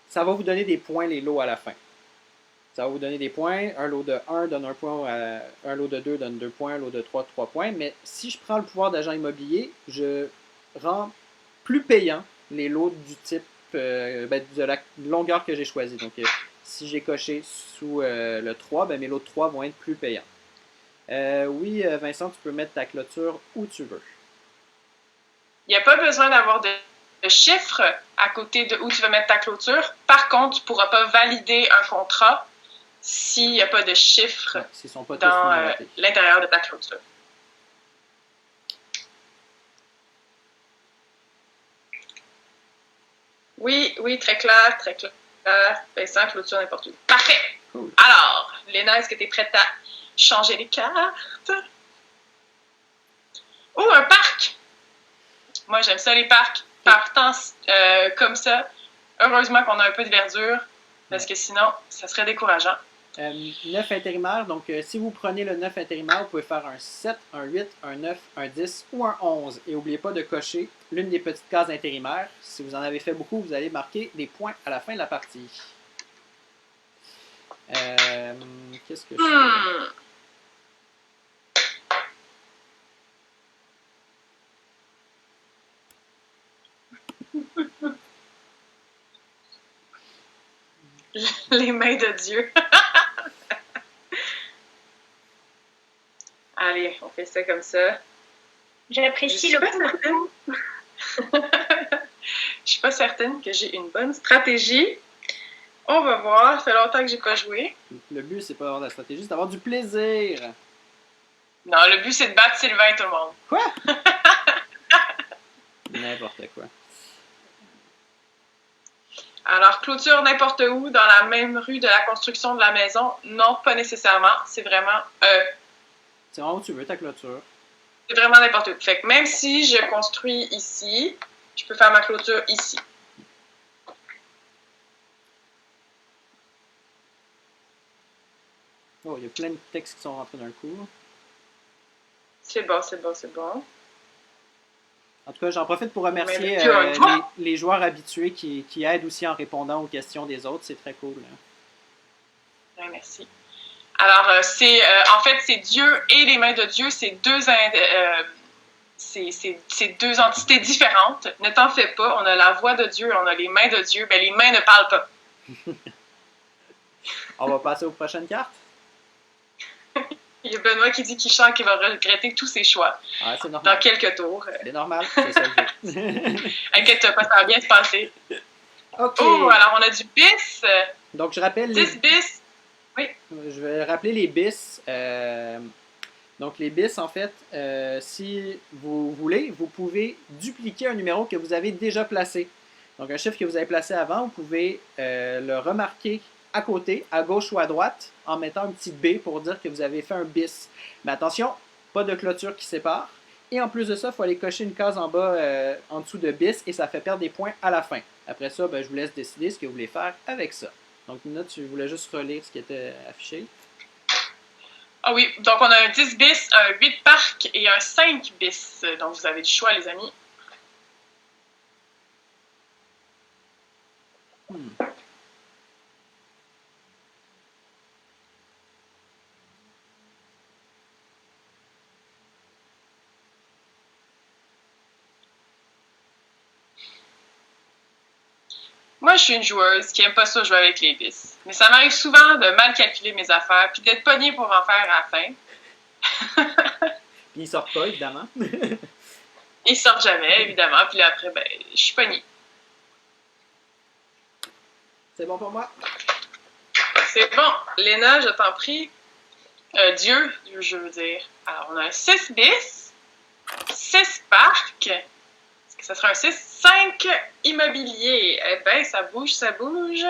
Ça va vous donner des points, les lots à la fin. Ça va vous donner des points. Un lot de 1 donne 1 point, un lot de 2 donne 2 points, un lot de 3 points. Mais si je prends le pouvoir d'agent immobilier, je rends plus payant les lots du type de la longueur que j'ai choisie. Donc, si j'ai coché sous le 3, mes lots de 3 vont être plus payants. Oui, Vincent, tu peux mettre ta clôture où tu veux. Il n'y a pas besoin d'avoir de chiffres à côté de où tu veux mettre ta clôture. Par contre, tu ne pourras pas valider un contrat s'il n'y a pas de chiffres dans l'intérieur de ta clôture. Oui, très clair. Vincent, clôture n'importe où. Parfait! Cool. Alors, Léna, est-ce que tu es prête à changer les cartes? Oh, un parc! Moi, j'aime ça, les parcs. Partant comme ça. Heureusement qu'on a un peu de verdure, parce que sinon, ça serait décourageant. 9 intérimaires, donc si vous prenez le 9 intérimaire, vous pouvez faire un 7, un 8, un 9, un 10 ou un 11. Et n'oubliez pas de cocher l'une des petites cases intérimaires. Si vous en avez fait beaucoup, vous allez marquer des points à la fin de la partie. Qu'est-ce que je fais? Les mains de Dieu. Allez, on fait ça comme ça. J'apprécie le coup. Je suis pas certaine que j'ai une bonne stratégie. On va voir. Ça fait longtemps que j'ai pas joué. Le but, c'est pas d'avoir de la stratégie, c'est d'avoir du plaisir. Non, le but, c'est de battre Sylvain, tout le monde. Quoi? N'importe quoi. Alors, clôture n'importe où, dans la même rue de la construction de la maison? Non, pas nécessairement. C'est vraiment... c'est vraiment où tu veux, ta clôture. C'est vraiment n'importe où. Fait que même si je construis ici, je peux faire ma clôture ici. Oh, il y a plein de textes qui sont rentrés d'un coup. C'est bon. En tout cas, j'en profite pour remercier les joueurs habitués qui aident aussi en répondant aux questions des autres. C'est très cool. Ouais, merci. Alors, en fait, c'est Dieu et les mains de Dieu, c'est deux entités différentes. Ne t'en fais pas, on a la voix de Dieu, on a les mains de Dieu, mais les mains ne parlent pas. On va passer aux prochaines cartes. Il y a Benoît qui dit qu'il chante qu'il va regretter tous ses choix. Ah, c'est normal. Dans quelques tours. C'est normal, c'est ça le jeu. Inquiète-toi pas, ça va bien se passer. OK. Oh, alors on a du bis. Donc, je rappelle 10 bis. Oui. Je vais rappeler les bis. Donc, les bis, en fait, si vous voulez, vous pouvez dupliquer un numéro que vous avez déjà placé. Donc, un chiffre que vous avez placé avant, vous pouvez le remarquer à côté, à gauche ou à droite, en mettant un petit B pour dire que vous avez fait un bis. Mais attention, pas de clôture qui sépare. Et en plus de ça, il faut aller cocher une case en bas, en dessous de bis, et ça fait perdre des points à la fin. Après ça, je vous laisse décider ce que vous voulez faire avec ça. Donc, Nina, tu voulais juste relire ce qui était affiché. Ah oui, donc on a un 10 bis, un 8 parc et un 5 bis. Donc, vous avez du choix, les amis. Moi, je suis une joueuse qui aime pas ça jouer avec les bis. Mais ça m'arrive souvent de mal calculer mes affaires puis d'être pognée pour en faire à la fin. Puis ils sortent pas, évidemment. Ils sortent jamais, évidemment. Puis là, après, je suis pognée. C'est bon pour moi? C'est bon. Léna, je t'en prie. Dieu, je veux dire. Alors, on a un 6 bis, 6 parcs. Est-ce que ça sera un 6? 5 immobilier. Eh bien, ça bouge, ça bouge.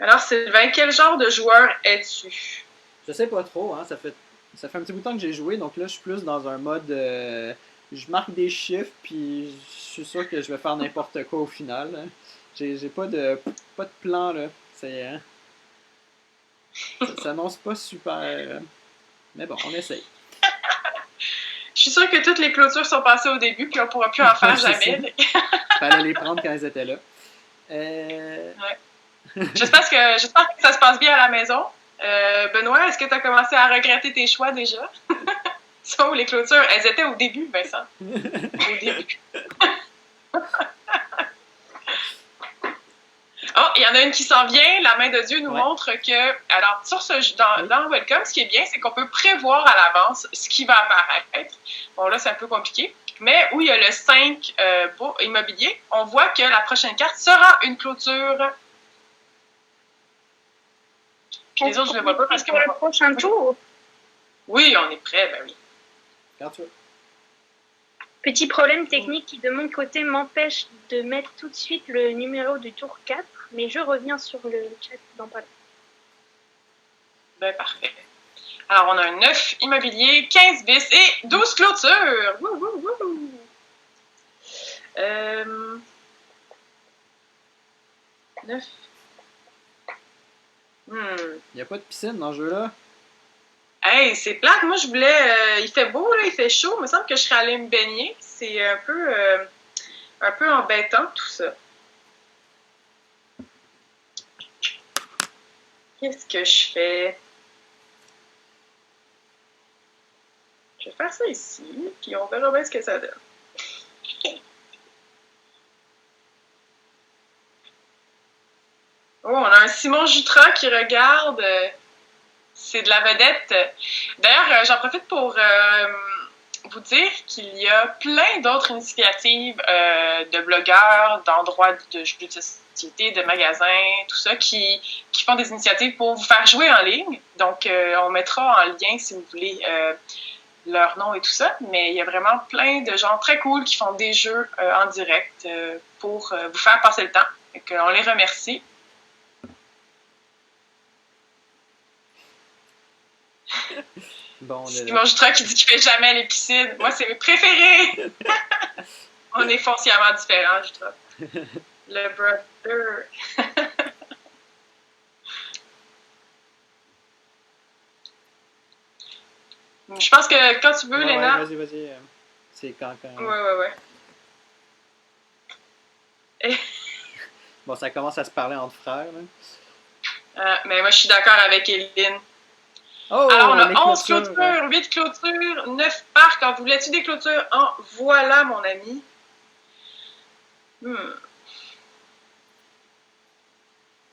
Alors, Sylvain, quel genre de joueur es-tu? Je sais pas trop, hein. Ça fait un petit bout de temps que j'ai joué, donc là, je suis plus dans un mode... je marque des chiffres, puis je suis sûr que je vais faire n'importe quoi au final. Hein. J'ai pas de plan, là. C'est... ça s'annonce pas super... mais bon, on essaye. Je suis sûre que toutes les clôtures sont passées au début, puis on pourra plus en faire jamais. Fallait les prendre quand elles étaient là. Ouais. J'espère que ça se passe bien à la maison. Benoît, est-ce que tu as commencé à regretter tes choix déjà? Ça, où les clôtures, elles étaient au début, Vincent. Au début. Oh, il y en a une qui s'en vient. La main de Dieu nous montre que... Alors, dans Welcome, ce qui est bien, c'est qu'on peut prévoir à l'avance ce qui va apparaître. Bon, là, c'est un peu compliqué. Mais où il y a le 5 beau immobilier, on voit que la prochaine carte sera une clôture. Puis les autres, je ne les vois pas parce que... Pour le prochain tour. Oui, on est prêt, ben oui. Quand tu veux. Petit problème technique qui, de mon côté, m'empêche de mettre tout de suite le numéro du tour 4, mais je reviens sur le chat dans pas. Ben, parfait. Alors, on a un 9 immobilier, 15 bis et 12 clôtures. Wouh, wouh, wouh. 9. Il n'y a pas de piscine dans ce jeu-là. Hey, c'est plate. Moi, je voulais... il fait beau, là, il fait chaud. Il me semble que je serais allée me baigner. C'est un peu embêtant, tout ça. Qu'est-ce que je fais? Je vais faire ça ici, puis on verra bien ce que ça donne. Oh, on a un Simon Jutra qui regarde... C'est de la vedette. D'ailleurs, j'en profite pour vous dire qu'il y a plein d'autres initiatives de blogueurs, d'endroits de jeux de société, de magasins, tout ça, qui font des initiatives pour vous faire jouer en ligne. Donc, on mettra en lien, si vous voulez, leur nom et tout ça. Mais il y a vraiment plein de gens très cool qui font des jeux en direct pour vous faire passer le temps. Donc, on les remercie. Bon, Simon Jutra qui dit qu'il fait jamais les piscines. Moi, c'est mes préférés! On est foncièrement différents, je trouve. Le brother. Je pense que quand tu veux, Léna... Ouais, vas-y. C'est quand... Ouais. Bon, ça commence à se parler entre frères. Mais moi, je suis d'accord avec Éline. Oh, alors, on a 11 clôtures, 8 clôtures, 9 parcs. En voulais-tu des clôtures? En voilà, mon ami.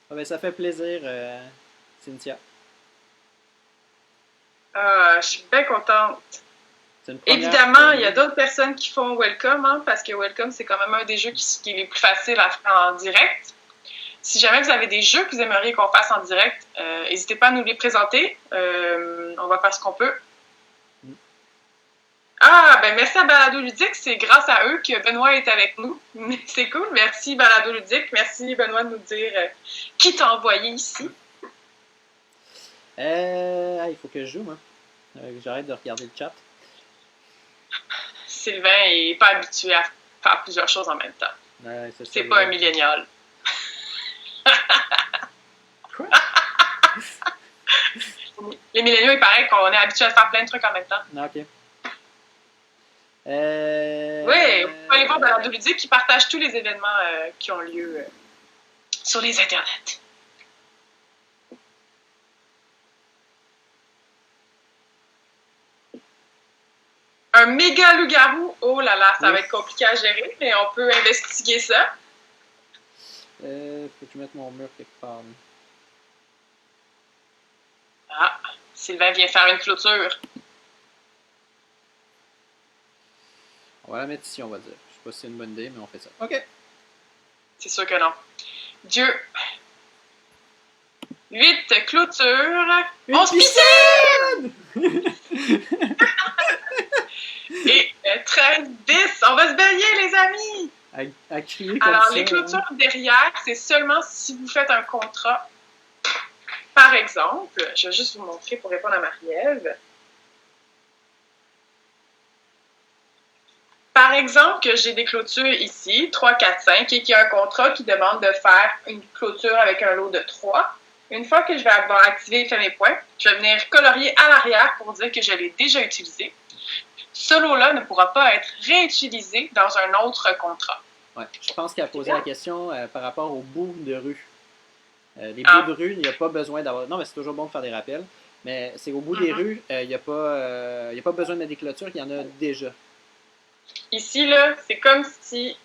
Ah ben, ça fait plaisir, Cynthia. Je suis bien contente. Évidemment, il y a d'autres personnes qui font Welcome, hein, parce que Welcome, c'est quand même un des jeux qui est les plus faciles à faire en direct. Si jamais vous avez des jeux que vous aimeriez qu'on fasse en direct, n'hésitez pas à nous les présenter. On va faire ce qu'on peut. Ah, ben merci à Balado Ludique. C'est grâce à eux que Benoît est avec nous. C'est cool. Merci Balado Ludique. Merci Benoît de nous dire qui t'a envoyé ici. Il faut que je joue, moi. J'arrête de regarder le chat. Sylvain n'est pas habitué à faire plusieurs choses en même temps. C'est pas un millénial. Quoi? Les milléniaux, il paraît qu'on est habitué à faire plein de trucs en même temps. Ok. Oui, vous pouvez aller voir Balado Ludique qui partage tous les événements qui ont lieu sur les internets. Un méga loup-garou, oh là là, ça va être compliqué à gérer, mais on peut investiguer ça. Faut que je mette mon mur quelque part. Ah, Sylvain vient faire une clôture. On va la mettre ici, on va dire. Je sais pas si c'est une bonne idée, mais on fait ça. OK. C'est sûr que non. Dieu. 8 clôtures. 11 piscines! Et 13, 10. On va se baigner, les amis! À crier comme alors, ça, les clôtures derrière, c'est seulement si vous faites un contrat. Par exemple, je vais juste vous montrer pour répondre à Marie-Ève. Par exemple, que j'ai des clôtures ici, 3, 4, 5, et qu'il y a un contrat qui demande de faire une clôture avec un lot de 3. Une fois que je vais avoir activé et fait mes points, je vais venir colorier à l'arrière pour dire que je l'ai déjà utilisé. Ce lot-là ne pourra pas être réutilisé dans un autre contrat. Ouais, je pense qu'elle a posé la question par rapport aux bouts de rue. Les bouts de rue, il n'y a pas besoin d'avoir... Non, mais c'est toujours bon de faire des rappels. Mais c'est au bout des rues, il n'y a pas besoin de mettre des clôtures, il y en a déjà. Ici, là, c'est comme s'il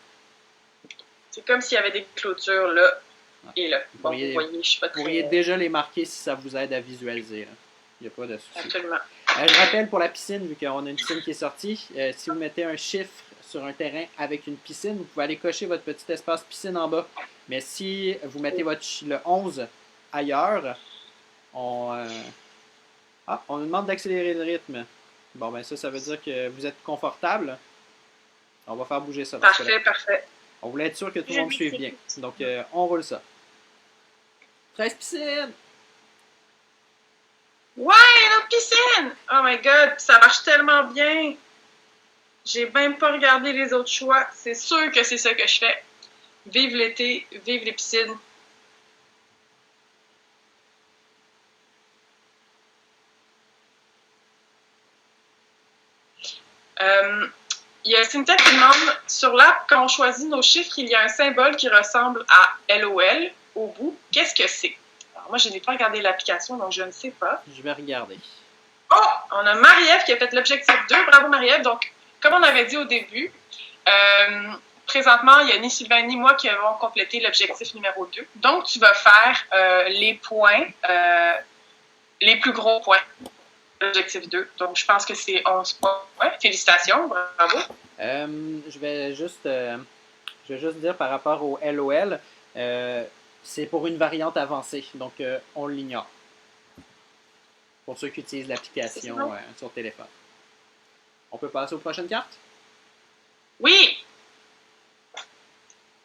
y avait des clôtures là et là. Bon, vous voyez, je suis pas très... Vous pourriez déjà les marquer si ça vous aide à visualiser. Il n'y a pas de souci. Absolument. Je rappelle pour la piscine, vu qu'on a une piscine qui est sortie, si vous mettez un chiffre sur un terrain avec une piscine, vous pouvez aller cocher votre petit espace piscine en bas. Mais si vous mettez le 11 ailleurs, on nous demande d'accélérer le rythme. Bon, ben ça veut dire que vous êtes confortable. On va faire bouger ça. Parfait, parfait. On voulait être sûr que tout le monde suive bien. Donc, on roule ça. 13 piscines! Ouais, une autre piscine! Oh my god, ça marche tellement bien! J'ai même pas regardé les autres choix. C'est sûr que c'est ça que je fais. Vive l'été, vive les piscines. Il y a Cynthia qui demande, sur l'app, quand on choisit nos chiffres, il y a un symbole qui ressemble à LOL au bout. Qu'est-ce que c'est? Alors moi, je n'ai pas regardé l'application, donc je ne sais pas. Je vais regarder. Oh! On a Marie-Ève qui a fait l'objectif 2. Bravo Marie-Ève. Donc, comme on avait dit au début, présentement, il n'y a ni Sylvain ni moi qui avons complété l'objectif numéro 2. Donc, tu vas faire les points, les plus gros points. L'objectif 2. Donc, je pense que c'est 11 points. Félicitations, bravo. Je vais juste dire par rapport au LOL, c'est pour une variante avancée, donc on l'ignore. Pour ceux qui utilisent l'application sur téléphone. On peut passer aux prochaines cartes? Oui!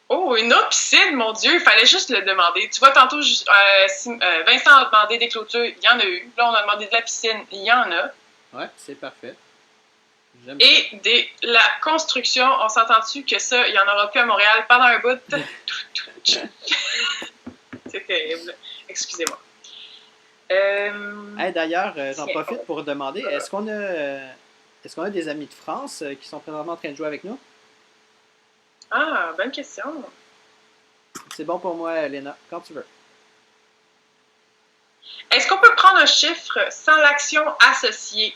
Oh, une autre piscine, mon Dieu, il fallait juste le demander. Tu vois, tantôt, Vincent a demandé des clôtures, il y en a eu. Là, on a demandé de la piscine, il y en a. Ouais, c'est parfait. J'aime Et la construction, on s'entend-tu que ça, il n'y en aura plus à Montréal pendant un bout? C'est terrible. Excusez-moi. D'ailleurs, j'en profite pour demander, est-ce qu'on a des amis de France qui sont présentement en train de jouer avec nous? Ah, bonne question. C'est bon pour moi, Léna, quand tu veux. Est-ce qu'on peut prendre un chiffre sans l'action associée?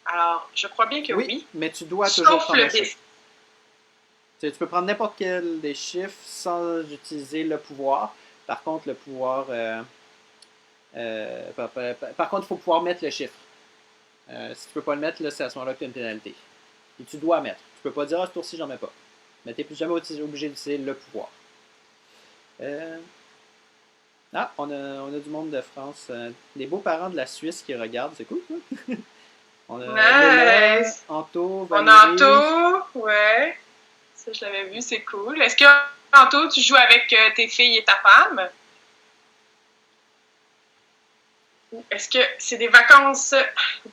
Alors, je crois bien que oui. Mais tu dois toujours prendre un chiffre. Tu peux prendre n'importe quel des chiffres sans utiliser le pouvoir. Par contre, le pouvoir... par contre, il faut pouvoir mettre le chiffre. Si tu ne peux pas le mettre, là, c'est à ce moment-là que tu as une pénalité. Et tu dois mettre. Tu ne peux pas dire, ce tour-ci, j'en mets pas. Mais tu n'es plus jamais obligé d'utiliser le pouvoir. On a du monde de France. Des beaux-parents de la Suisse qui regardent. C'est cool, ça. On a Léna, Anto, Valérie. On a Anto, ouais. Ça, je l'avais vu, c'est cool. Est-ce que, Anto, tu joues avec tes filles et ta femme? Ou est-ce que c'est des vacances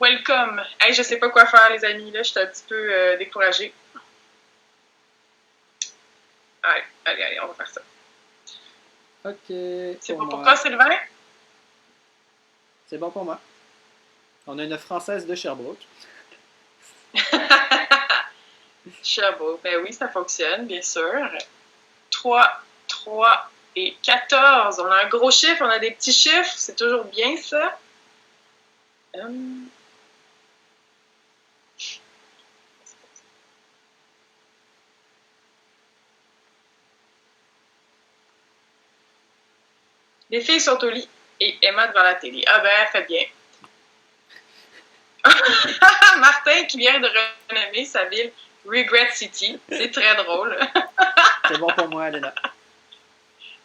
welcome? Hey, je sais pas quoi faire, les amis. Là, je suis un petit peu découragée. Allez, on va faire ça. OK. C'est bon pour toi, Sylvain? C'est bon pour moi. On a une Française de Sherbrooke. Sherbrooke, ben oui, ça fonctionne, bien sûr. 3 et 14. On a un gros chiffre, on a des petits chiffres. C'est toujours bien, ça. Les filles sont au lit et Emma devant la télé. Ah ben, fait bien. Martin qui vient de renommer sa ville Regret City. C'est très drôle. C'est bon pour moi, Léna.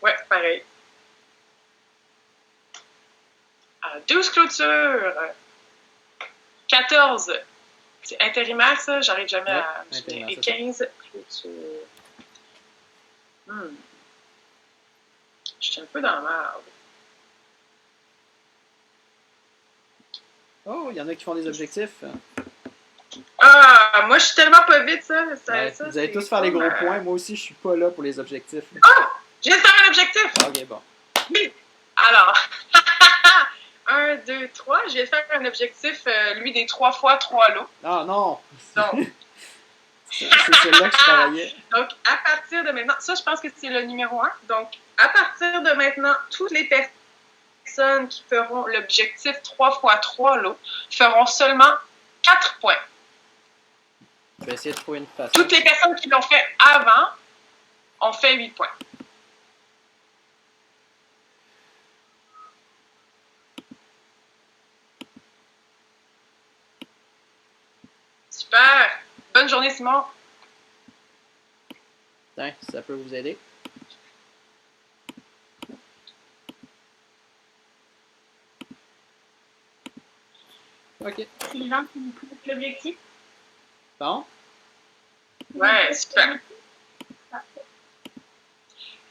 Ouais, pareil. 12 clôtures. 14. C'est intérimaire, ça? J'arrive jamais à... Et 15 clôtures. Je suis un peu dans la merde. Oh, il y en a qui font des objectifs. Ah, moi, je suis tellement pas vite, ça vous allez tous faire les gros points. Moi aussi, je suis pas là pour les objectifs. Ah! Je viens de faire un objectif! OK, bon. Oui! Alors, 1, 2, 3. Je viens de faire un objectif, lui, des 3 fois 3 lots. Ah non! Donc, c'est celle-là que je travaillais. Donc, à partir de maintenant, ça, je pense que c'est le numéro 1. Donc, à partir de maintenant, toutes les personnes qui feront l'objectif 3 fois 3 lots feront seulement 4 points. Je vais essayer de trouver une façon. Toutes les personnes qui l'ont fait avant ont fait 8 points. Super! Bonne journée, Simon! Tiens, ça peut vous aider. OK. Sylvain, tu nous présentes l'objectif? Bon. Ouais, super.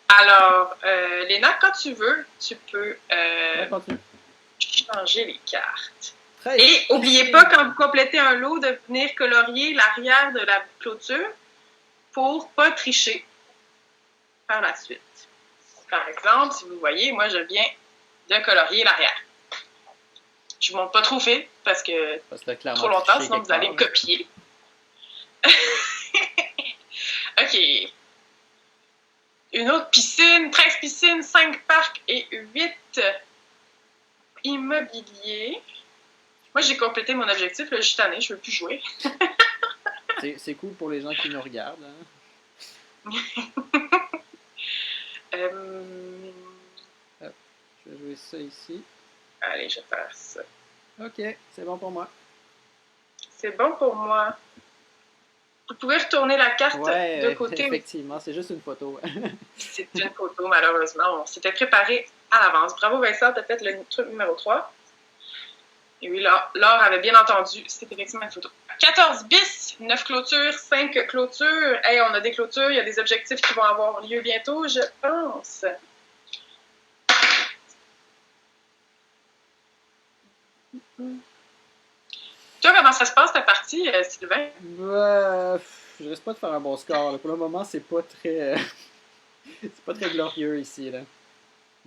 Alors, Léna, quand tu veux, tu peux changer les cartes. Et n'oubliez pas, quand vous complétez un lot, de venir colorier l'arrière de la clôture pour ne pas tricher par la suite. Par exemple, si vous voyez, moi, je viens de colorier l'arrière. Je ne monte pas trop vite parce que trop longtemps, sinon vous allez me copier. OK. Une autre piscine, 13 piscines, 5 parcs et 8 immobiliers. Moi, j'ai complété mon objectif. Là, je suis tannée, je ne veux plus jouer. C'est cool pour les gens qui nous regardent. Hein? Je vais jouer ça ici. Allez, je vais faire ça. OK, c'est bon pour moi. C'est bon pour moi. Vous pouvez retourner la carte de côté. Effectivement, c'est juste une photo. C'est une photo, malheureusement. On s'était préparé à l'avance. Bravo, Vincent, tu as fait le truc numéro 3. Et oui, Laure avait bien entendu. C'est effectivement une photo. 14 bis, 9 clôtures, 5 clôtures. Hey, on a des clôtures, il y a des objectifs qui vont avoir lieu bientôt, je pense. Toi, comment ça se passe ta partie, Sylvain? Je risque pas de faire un bon score. Là. Pour le moment, c'est pas très c'est pas très glorieux ici. Là.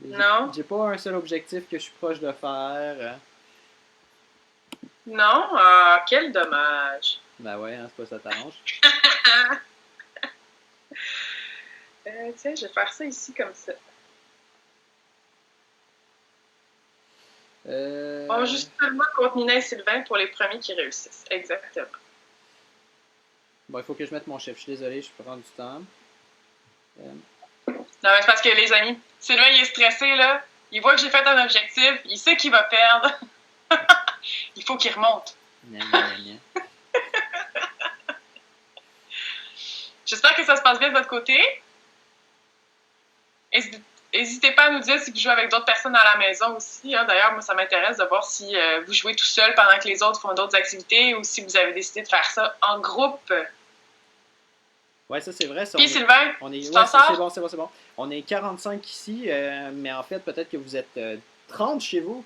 Non. J'ai pas un seul objectif que je suis proche de faire. Non? Quel dommage. Ben ouais, hein, c'est pas ça t'arrange. Tiens, je vais faire ça ici comme ça. Bon, justement, contre Nina et Sylvain pour les premiers qui réussissent. Exactement. Bon, il faut que je mette mon chef. Je suis désolé, je peux prendre du temps. Non, mais c'est parce que, les amis, Sylvain, il est stressé, là. Il voit que j'ai fait un objectif. Il sait qu'il va perdre. Il faut qu'il remonte. J'espère que ça se passe bien de votre côté. N'hésitez pas à nous dire si vous jouez avec d'autres personnes à la maison aussi. Hein. D'ailleurs, moi, ça m'intéresse de voir si vous jouez tout seul pendant que les autres font d'autres activités ou si vous avez décidé de faire ça en groupe. Ouais, ça c'est vrai. Ça, puis Sylvain, c'est bon. On est 45 ici, mais en fait, peut-être que vous êtes 30 chez vous.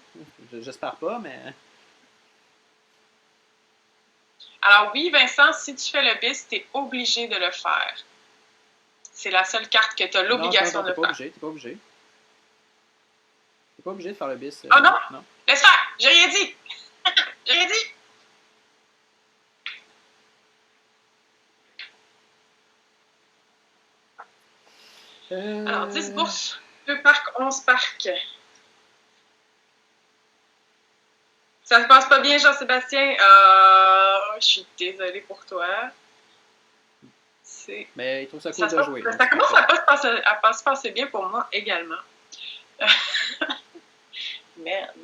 J'espère pas, mais... Alors oui, Vincent, si tu fais le bis, tu es obligé de le faire. C'est la seule carte que tu as l'obligation de faire. T'es pas obligé. T'es pas obligé de faire le bis. Oh non? Laisse faire! J'ai rien dit! J'ai rien dit! Alors, 10 bourses, 2 parcs, 11 parcs. Ça se passe pas bien, Jean-Sébastien? Je suis désolée pour toi. Mais il trouve ça cool de jouer. Ça commence à pas se passer bien pour moi également. Merde.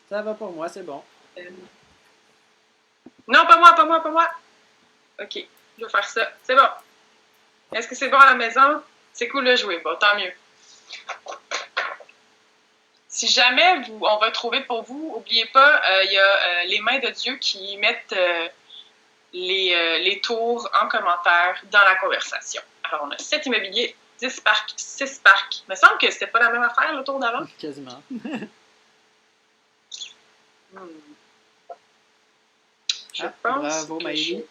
Ça va pour moi, c'est bon. Non, pas moi. Ok, je vais faire ça. C'est bon. Est-ce que c'est bon à la maison? C'est cool de jouer. Bon, tant mieux. Si jamais on va trouver pour vous, n'oubliez pas, il y a les mains de Dieu qui mettent les tours en commentaire dans la conversation. Alors, on a 7 immobiliers, 10 parcs, 6 parcs. Il me semble que c'était pas la même affaire le tour d'avant. Quasiment. Je pense bravo, Maïli.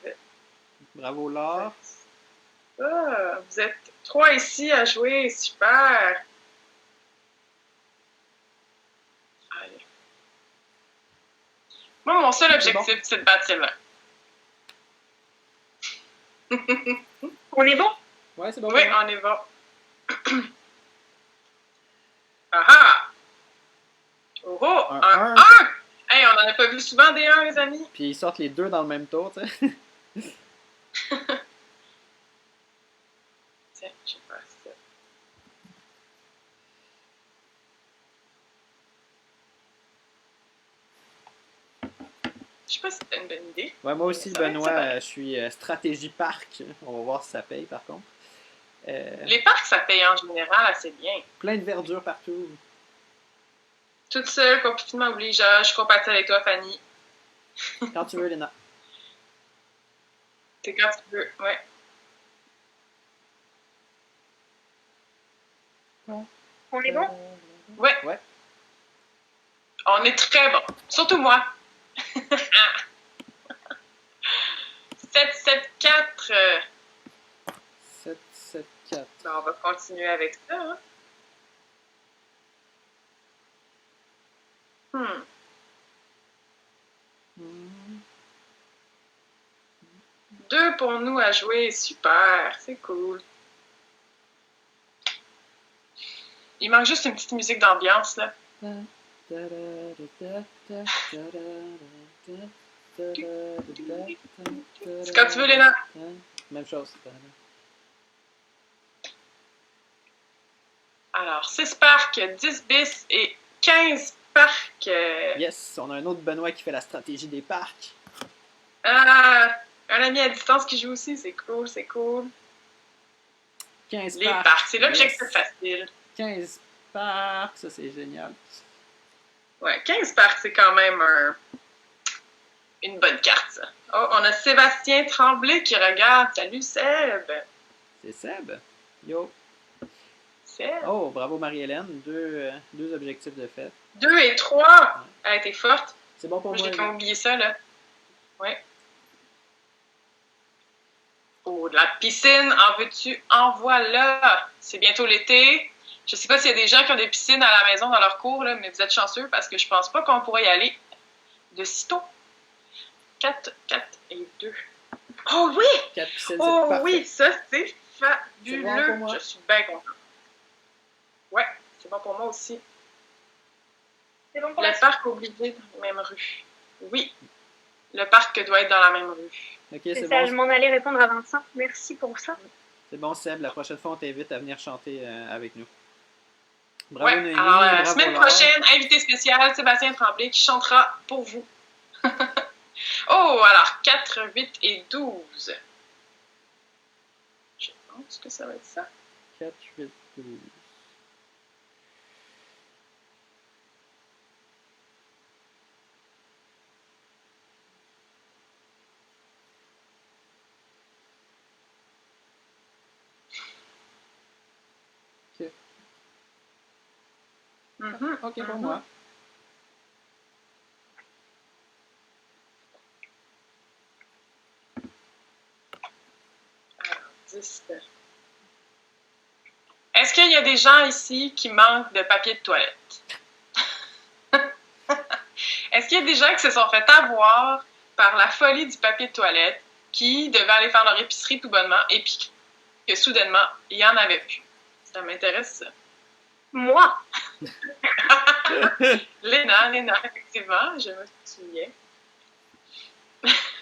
Bravo, Laure. Vous êtes 3 ici à jouer. Super. Allez. Moi, mon seul objectif, c'est de battre Sylvain. On est bon? Ouais, c'est bon. Oui, on est bon. Ah! Oh! Un! Hey, on n'en a pas vu souvent des 1, les amis. Puis ils sortent les 2 dans le même tour, tu sais. Tiens, je vais faire ça. Je sais pas si c'était une bonne idée. Ouais, moi aussi, Benoît, je suis stratégie parc. On va voir si ça paye, par contre. Les parcs, ça paye en général assez bien. Plein de verdure partout. Toute seule, complètement obligeante. Je suis compatie avec toi, Fanny. Quand tu veux, Léna. C'est quand tu veux, ouais. On est bon? Ouais. On est très bon. Surtout moi. 7, 7, 4. 7, 7, 4. Ben, on va continuer avec ça. Hein? 2 pour nous à jouer. Super. C'est cool. Il manque juste une petite musique d'ambiance, là. C'est quand tu veux, Léna. Même chose. Alors, 6 parcs, 10 bis et 15 parcs. Yes, on a un autre Benoît qui fait la stratégie des parcs. Ah, un ami à distance qui joue aussi, c'est cool, c'est cool. 15 les parcs, c'est l'objectif facile. 15 parcs, ça c'est génial. Ouais, 15 parcs, c'est quand même une bonne carte, ça. Oh, on a Sébastien Tremblay qui regarde. Salut, Seb! C'est Seb. Yo. Seb. Oh, bravo Marie-Hélène. Deux objectifs de fait. 2 et 3. Elle a été forte. C'est bon pour moi. J'ai quand même oublié ça, là. Ouais. Oh, de la piscine. En veux-tu? En voilà. C'est bientôt l'été. Je sais pas s'il y a des gens qui ont des piscines à la maison dans leur cours, là, mais vous êtes chanceux parce que je pense pas qu'on pourrait y aller de sitôt. 4 et 2. Oh oui! 4 piscines, oh c'est oui, ça c'est fabuleux. Bon je suis bien contente. Ouais, c'est bon pour moi aussi. C'est bon pour Le parc obligé dans la même rue. Oui, le parc doit être dans la même rue. Ok, c'est ça, bon. je m'en allais répondre à Vincent. Merci pour ça. C'est bon, Seb. La prochaine fois, on t'invite à venir chanter avec nous. Bravo, Ouais, Noémie. alors la bravo, semaine Laure. prochaine, invité spécial, Sébastien Tremblay qui chantera pour vous. Oh, alors 4, 8 et 12. Je pense que ça va être ça. 4, 8, 12. Ok. Ok, pour moi. Alors, 10. Est-ce qu'il y a des gens ici qui manquent de papier de toilette? Est-ce qu'il y a des gens qui se sont fait avoir par la folie du papier de toilette, qui devaient aller faire leur épicerie tout bonnement, et puis que soudainement, il n'y en avait plus? Ça m'intéresse, ça. Moi! Léna, effectivement, je me souviens.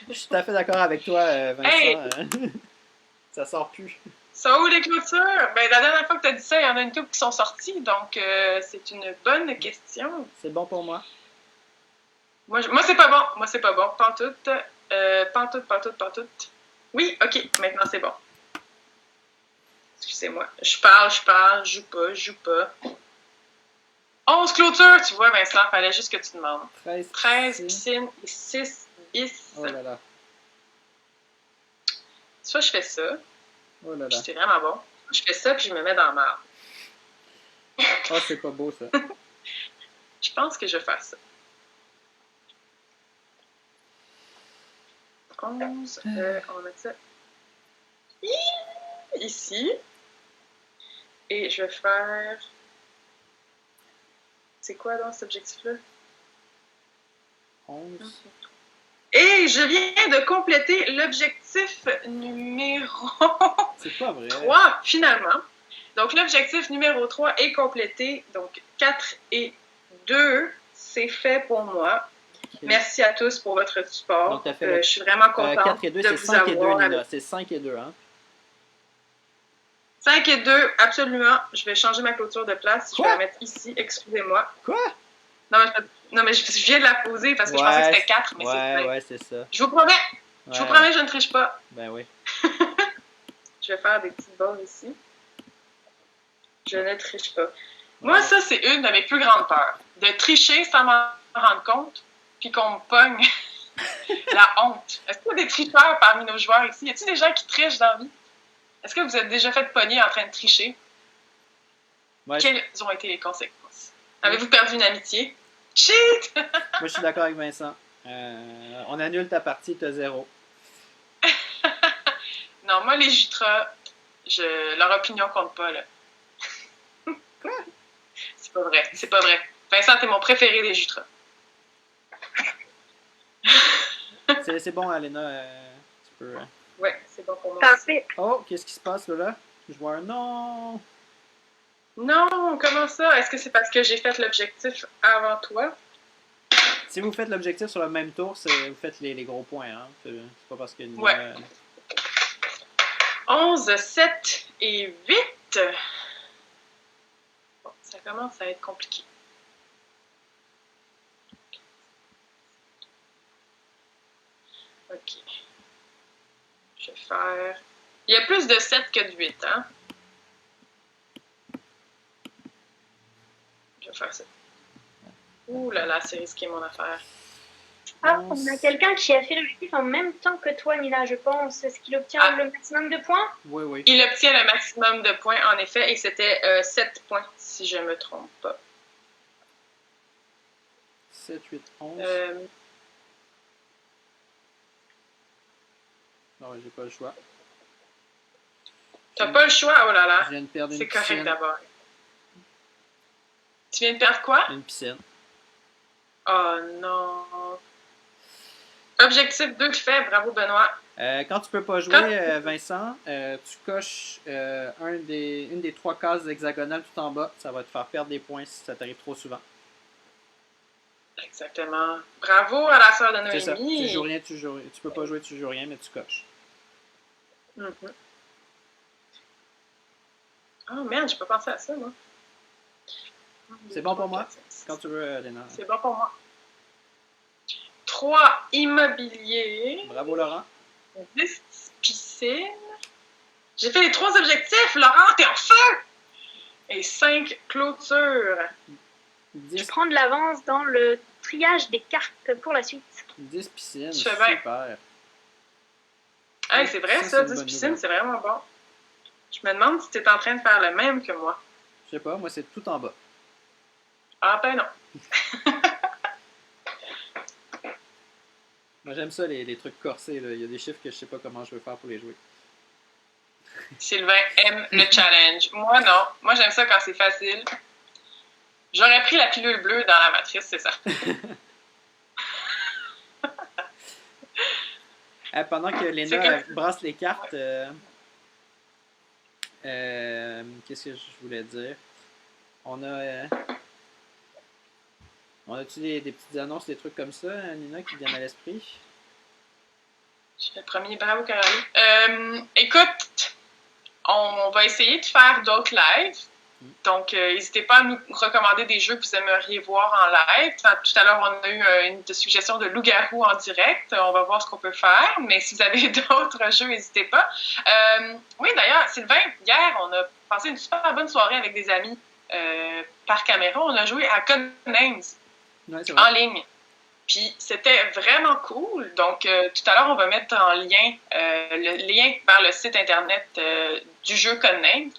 Je suis tout à fait d'accord avec toi, Vincent. Hey! Ça sort plus. Ça où les clôtures? Ben, la dernière fois que tu as dit ça, il y en a une couple qui sont sorties, donc c'est une bonne question. C'est bon pour moi. Moi c'est pas bon. Moi, c'est pas bon. Pantoute. Pantoute. Oui, ok, maintenant c'est bon. Excusez-moi. Je parle, je joue pas. 11 clôtures, tu vois, Vincent, fallait juste que tu demandes. 13 piscines et 6 bis. Oh là là. Soit je fais ça. Oh là là. C'est vraiment bon. Je fais ça, puis je me mets dans le marbre. Oh, c'est pas beau, ça. Je pense que je vais faire ça. 11, on va mettre ça ici. Et je vais faire... C'est quoi dans cet objectif-là? 11. Et je viens de compléter l'objectif numéro C'est pas vrai. 3, finalement. Donc, l'objectif numéro 3 est complété. Donc, 4 et 2, c'est fait pour moi. Okay. Merci à tous pour votre support. Donc, t'as fait je suis vraiment contente 4 et 2, de c'est vous 5 et 2, avoir. Nina. C'est 5 et 2, hein? 5 et 2, absolument. Je vais changer ma clôture de place. Quoi? Je vais la mettre ici, excusez-moi. Quoi? Non, mais je viens de la poser parce que je pensais que c'était 4, mais c'est 5. Ouais, c'est ça. Je vous promets, je ne triche pas. Ben oui. Je vais faire des petites balles ici. Je ne triche pas. Moi, ça, c'est une de mes plus grandes peurs. De tricher sans m'en rendre compte, puis qu'on me pogne la honte. Est-ce qu'il y a des tricheurs parmi nos joueurs ici? Y a-t-il des gens qui trichent dans la vie? Est-ce que vous êtes déjà fait pogner en train de tricher? Ouais. Quelles ont été les conséquences? Avez-vous perdu une amitié? Cheat! Moi, je suis d'accord avec Vincent. On annule ta partie, t'as 0. Non, moi, les jutras, leur opinion compte pas, là. Quoi? C'est pas vrai. Vincent, t'es mon préféré des jutras. C'est bon, Alena. Tu peux... Ouais, c'est bon pour moi. Parfait. Oh, qu'est-ce qui se passe, là? Je vois un non. Non, comment ça? Est-ce que c'est parce que j'ai fait l'objectif avant toi? Si vous faites l'objectif sur le même tour, vous faites les gros points, hein? C'est pas parce que... Ouais. 11, 7 et 8. Bon, ça commence à être compliqué. Ok. Je vais faire... Il y a plus de 7 que de 8, hein? Je vais faire ça. Ouh là là, c'est risqué mon affaire. Ah, on a quelqu'un qui a fait l'objectif en même temps que toi, Nina, je pense. Est-ce qu'il obtient le maximum de points? Oui. Il obtient le maximum de points, en effet, et c'était 7 points, si je ne me trompe pas. 7, 8, 11. Non, j'ai pas le choix. T'as pas le choix? Oh là là. Je viens de perdre une piscine. C'est correct d'abord. Tu viens de perdre quoi? Une piscine. Oh non. Objectif 2 fait, bravo Benoît. Quand tu peux pas jouer, Vincent, tu coches une des 3 cases hexagonales tout en bas. Ça va te faire perdre des points si ça t'arrive trop souvent. Exactement. Bravo à la sœur de C'est ça. Noémie. Tu joues rien, tu peux pas jouer, tu joues rien, mais tu coches. Oh merde, j'ai pas pensé à ça, moi. C'est bon pour moi? Quand tu veux, Léna. C'est bon pour moi. 3 immobiliers. Bravo, Laurent. 10 piscines. J'ai fait les 3 objectifs. Laurent, t'es en feu! Et 5 clôtures. 10... Je prends de l'avance dans le triage des cartes pour la suite. 10 piscines, je fais bien. Super. Hey, c'est vrai ça 10 piscines, c'est vraiment bon. Je me demande si t'es en train de faire le même que moi. Je sais pas, moi c'est tout en bas. Ah ben non. Moi j'aime ça les trucs corsés, là. Il y a des chiffres que je sais pas comment je veux faire pour les jouer. Sylvain aime le challenge. Moi non. Moi j'aime ça quand c'est facile. J'aurais pris la pilule bleue dans la matrice, c'est ça. Pendant que Léna brasse les cartes, qu'est-ce que je voulais dire? On a-tu des petites annonces, des trucs comme ça, Nina, qui viennent à l'esprit? Je fais le premier, bravo Caroline. Écoute, on va essayer de faire d'autres lives. Donc, n'hésitez pas à nous recommander des jeux que vous aimeriez voir en live. Tout à l'heure, on a eu une loup-garou de loup-garou en direct. On va voir ce qu'on peut faire. Mais si vous avez d'autres jeux, n'hésitez pas. Oui, d'ailleurs, Sylvain, hier, on a passé une super bonne soirée avec des amis par caméra. On a joué à Codenames en ligne. Puis, c'était vraiment cool. Donc, tout à l'heure, on va mettre en lien le lien vers le site Internet du jeu Codenames.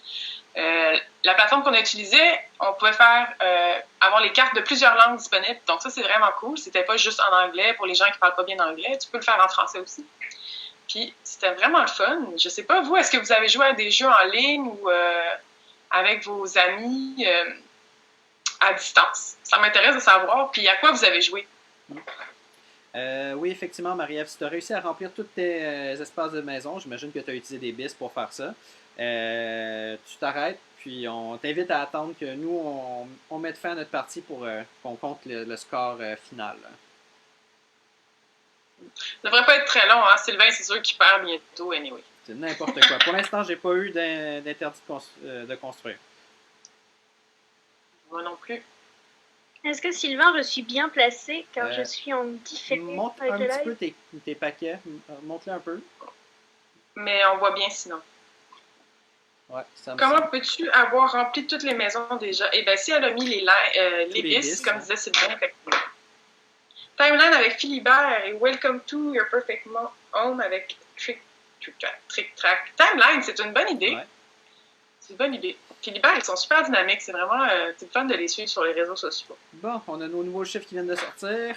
La plateforme qu'on a utilisée, on pouvait avoir les cartes de plusieurs langues disponibles. Donc ça, c'est vraiment cool. C'était pas juste en anglais pour les gens qui parlent pas bien anglais. Tu peux le faire en français aussi. Puis c'était vraiment le fun. Je sais pas, vous, est-ce que vous avez joué à des jeux en ligne ou avec vos amis à distance? Ça m'intéresse de savoir. Puis à quoi vous avez joué? Oui, effectivement, Marie-Ève, si tu as réussi à remplir tous tes espaces de maison, j'imagine que tu as utilisé des bis pour faire ça. Tu t'arrêtes, puis on t'invite à attendre que nous, on mette fin à notre partie pour qu'on compte le score final. Ça devrait pas être très long, hein? Sylvain, c'est sûr qu'il perd bientôt, anyway. C'est n'importe quoi. Pour l'instant, j'ai pas eu d'interdit de construire. Moi non plus. Est-ce que Sylvain, je suis bien placé car je suis en différé montre avec un le petit live? peu tes paquets. Montre-le un peu. Mais on voit bien sinon. Ouais, comment peux-tu avoir rempli toutes les maisons déjà? Eh bien, si elle a mis les bis, comme disait Sylvain, effectivement. Timeline avec Philibert et Welcome to Your Perfect Home avec Trick Track. Timeline, c'est une bonne idée. Ouais. C'est une bonne idée. Philibert, ils sont super dynamiques. C'est vraiment c'est fun de les suivre sur les réseaux sociaux. Bon, on a nos nouveaux chiffres qui viennent de sortir.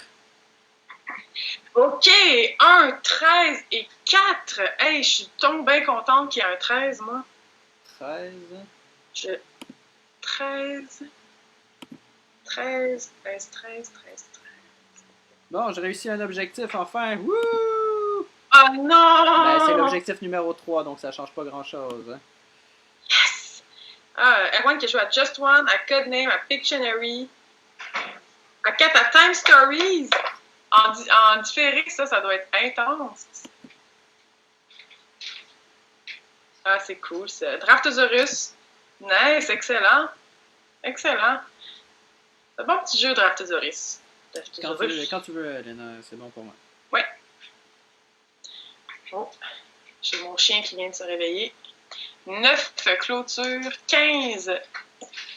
OK! 1, 13 et 4. Hey, je suis donc bien contente qu'il y ait un 13, moi. 13. 13. Bon, j'ai réussi un objectif, enfin! Wouh! Oh non! Ben, c'est l'objectif numéro 3, donc ça change pas grand-chose. Hein. Yes! Erwan qui a joué à Just One, à Codename, à Pictionary, à 4 à Time Stories. En différé, ça doit être intense. Ah, c'est cool, ça. Draftosaurus. Nice, excellent. Excellent. C'est un bon petit jeu, Draftosaurus. Quand tu veux, Léna, c'est bon pour moi. Ouais. Oh, j'ai mon chien qui vient de se réveiller. 9 clôtures, 15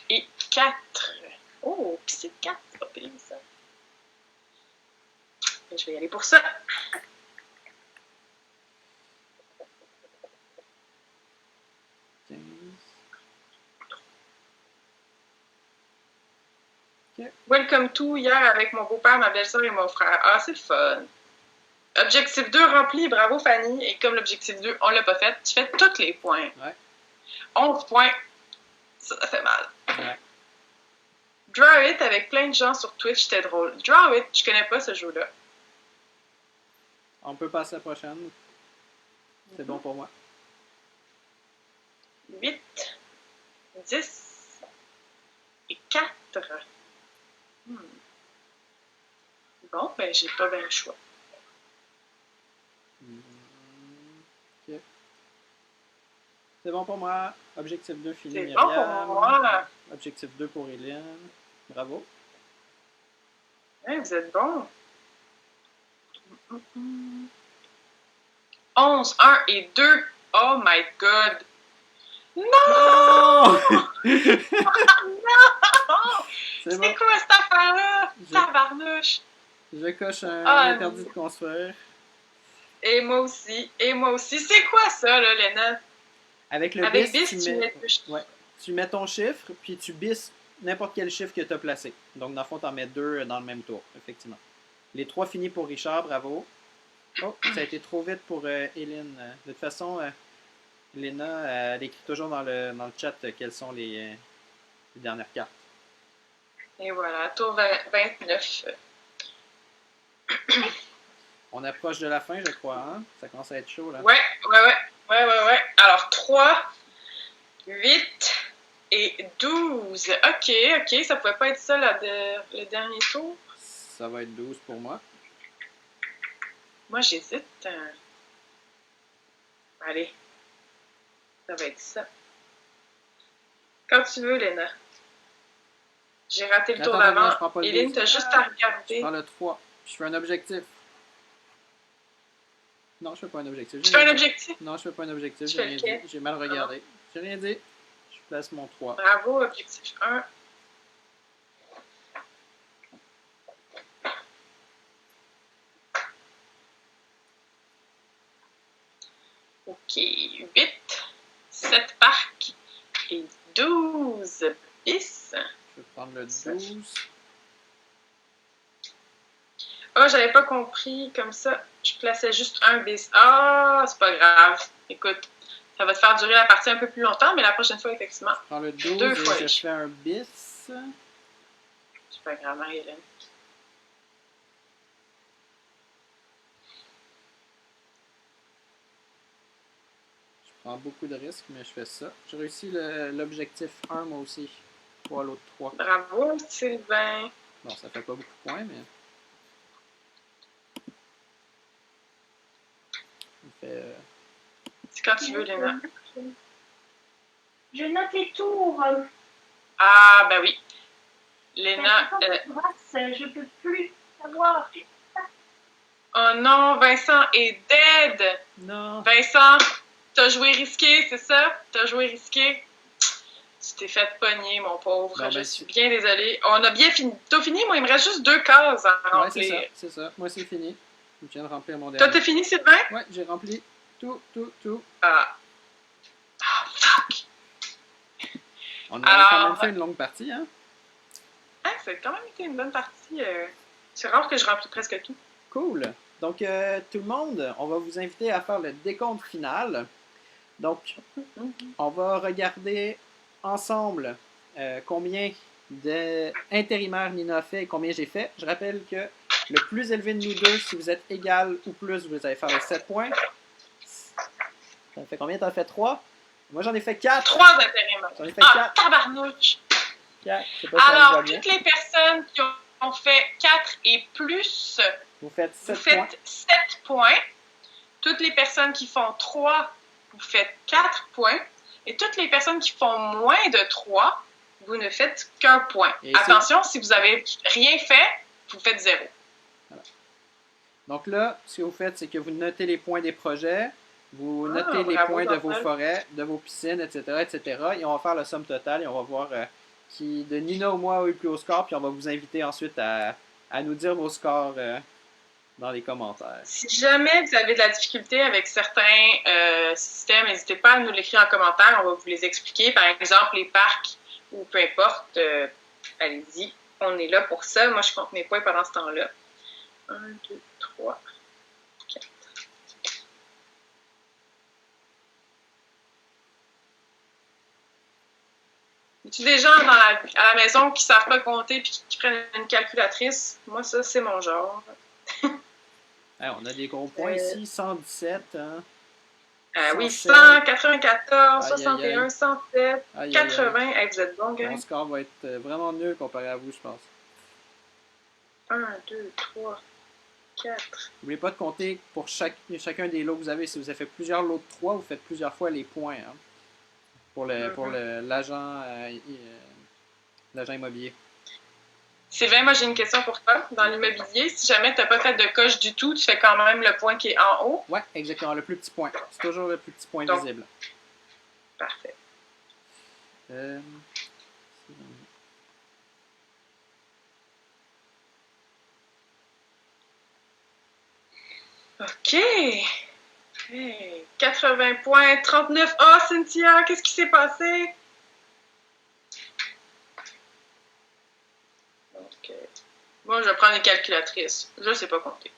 et 4. Oh, puis c'est 4, c'est pas pire ça. Et je vais y aller pour ça. Okay. Welcome to hier avec mon beau-père, ma belle-sœur et mon frère. Ah, c'est le fun. Objectif 2 rempli, bravo Fanny. Et comme l'objectif 2, on l'a pas fait, tu fais tous les points. Ouais. 11 points. Ça fait mal. Ouais. Draw It avec plein de gens sur Twitch, c'était drôle. Draw It, je connais pas ce jeu-là. On peut passer à la prochaine. C'est bon pour moi. 8, 10 et 4. Bon, ben, j'ai pas bien le choix. Ok. C'est bon pour moi. Objectif 2 fini, C'est Myriam. bon pour moi. Objectif 2 pour Hélène. Bravo. Ouais, vous êtes bon. 11, 1 et 2. Oh my God. Non! Non! C'est bon. quoi cette affaire-là? Tabarnouche. Je coche un interdit de construire. Et moi aussi. Et moi aussi. C'est quoi ça, là, Léna? Avec le bis, tu mets ton chiffre, puis tu bisses n'importe quel chiffre que tu as placé. Donc, dans le fond, tu en mets 2 dans le même tour, effectivement. Les 3 finis pour Richard, bravo. Oh, ça a été trop vite pour Hélène. De toute façon, Léna, elle écrit toujours dans le chat quelles sont les dernières cartes. Et voilà, tour 29. On approche de la fin, je crois, hein? Ça commence à être chaud, là. Ouais. Alors, 3, 8 et 12. Ok, ça pouvait pas être ça, le dernier tour. Ça va être 12 pour moi. Moi, j'hésite. Allez. Ça va être ça. Quand tu veux, Léna. J'ai raté le tour d'avant. Hélène, t'as juste à regarder. Je prends le 3. Je fais un objectif. Non, je fais pas un objectif. Tu fais un objectif? Non, je fais pas un objectif. J'ai rien dit. J'ai mal regardé. J'ai rien dit. Je place mon 3. Bravo, objectif 1. Ok, 8, 7 parcs et 12 bis. Je vais prendre le 12. Ah, j'avais pas compris comme ça. Je plaçais juste un bis. Ah, c'est pas grave. Écoute, ça va te faire durer la partie un peu plus longtemps, mais la prochaine fois, effectivement. Je prends le 12 2 fois et je fais un bis. C'est pas grave, Marie-Hélène. Je prends beaucoup de risques, mais je fais ça. J'ai réussi l'objectif 1, moi aussi. Pour l'autre 3. Bravo, Sylvain. Bon, ça fait pas beaucoup de points, mais... C'est quand tu veux, Léna. Je note les tours. Ah, ben oui. Léna... Je peux plus savoir. Oh non, Vincent est dead. Non. Vincent, t'as joué risqué, c'est ça? T'as joué risqué? Tu t'es fait pogner, mon pauvre. Ben, je suis bien désolée. On a bien fini. T'as fini? Moi, il me reste juste 2 cases à remplir. Ouais, c'est ça. Moi, c'est fini. Je viens de remplir mon dernier. Toi, t'as fini, Sylvain? Ouais, j'ai rempli tout. Ah. Ah, fuck! On a quand même fait une longue partie, hein? Ah, ça a quand même été une bonne partie. C'est rare que je remplis presque tout. Cool. Donc, tout le monde, on va vous inviter à faire le décompte final. Donc, on va regarder ensemble combien d'intérimaires Nina a fait et combien j'ai fait. Je rappelle que le plus élevé de nous deux, si vous êtes égal ou plus, vous allez faire les 7 points. T'en fait combien? T'en fait 3? Moi, j'en ai fait 4. 3 intérimaires. J'en ai fait 4. Tabarnouche! 4. Alors, toutes les personnes qui ont fait 4 et plus, vous faites 7 points. Toutes les personnes qui font 3, vous faites 4 points. Et toutes les personnes qui font moins de 3, vous ne faites qu'un point. Et attention, si vous n'avez rien fait, vous faites 0. Voilà. Donc là, ce que vous faites, c'est que vous notez les points des projets, vous notez les points de vos forêts, de vos piscines, etc., et on va faire la somme totale et on va voir qui de Nina ou moi a eu le plus haut score, puis on va vous inviter ensuite à nous dire vos scores dans les commentaires. Si jamais vous avez de la difficulté avec certains systèmes, n'hésitez pas à nous l'écrire en commentaire, on va vous les expliquer. Par exemple, les parcs ou peu importe, allez-y, on est là pour ça. Moi, je compte mes points pendant ce temps-là. 1, 2, 3, 4. Y a des gens à la maison qui ne savent pas compter et qui prennent une calculatrice? Moi, ça, c'est mon genre. On a des gros points ici, 117. Hein? Oui, 107. 100, 94, Aïe, aïe, 61, aïe. 107, Aïe, aïe, 80. aïe. Hey, vous êtes bons, Mon gang. score va être vraiment nul comparé à vous, je pense. 1, 2, 3, 4. N'oubliez pas de compter pour chacun des lots que vous avez. Si vous avez fait plusieurs lots de 3, vous faites plusieurs fois les points hein, pour l'agent immobilier. Sylvain, moi j'ai une question pour toi. Dans l'immobilier, si jamais tu n'as pas fait de coche du tout, tu fais quand même le point qui est en haut. Ouais, exactement, le plus petit point. C'est toujours le plus petit point Donc, visible. Parfait. OK. Hey, 80 points, 39. Ah, oh, Cynthia, qu'est-ce qui s'est passé? Donc, moi, je vais prendre une calculatrice. Je ne sais pas compter.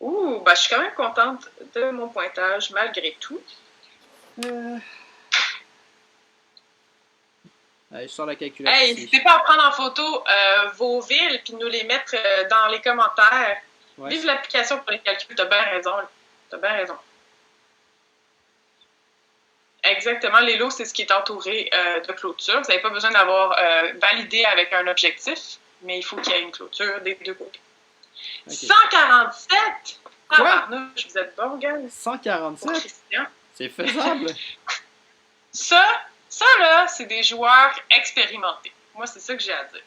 Ouh, ben, je suis quand même contente de mon pointage, malgré tout. Allez, je sors la calculatrice. Hey, n'hésitez pas à prendre en photo vos villes puis nous les mettre dans les commentaires. Ouais. Vive l'application pour les calculs, t'as bien raison. T'as bien raison. Exactement, les lots, c'est ce qui est entouré de clôture. Vous n'avez pas besoin d'avoir validé avec un objectif, mais il faut qu'il y ait une clôture des deux côtés. Okay. 147! Quoi? Vous êtes bon, gars? 147? C'est faisable. Ça, là, c'est des joueurs expérimentés. Moi, c'est ça que j'ai à dire.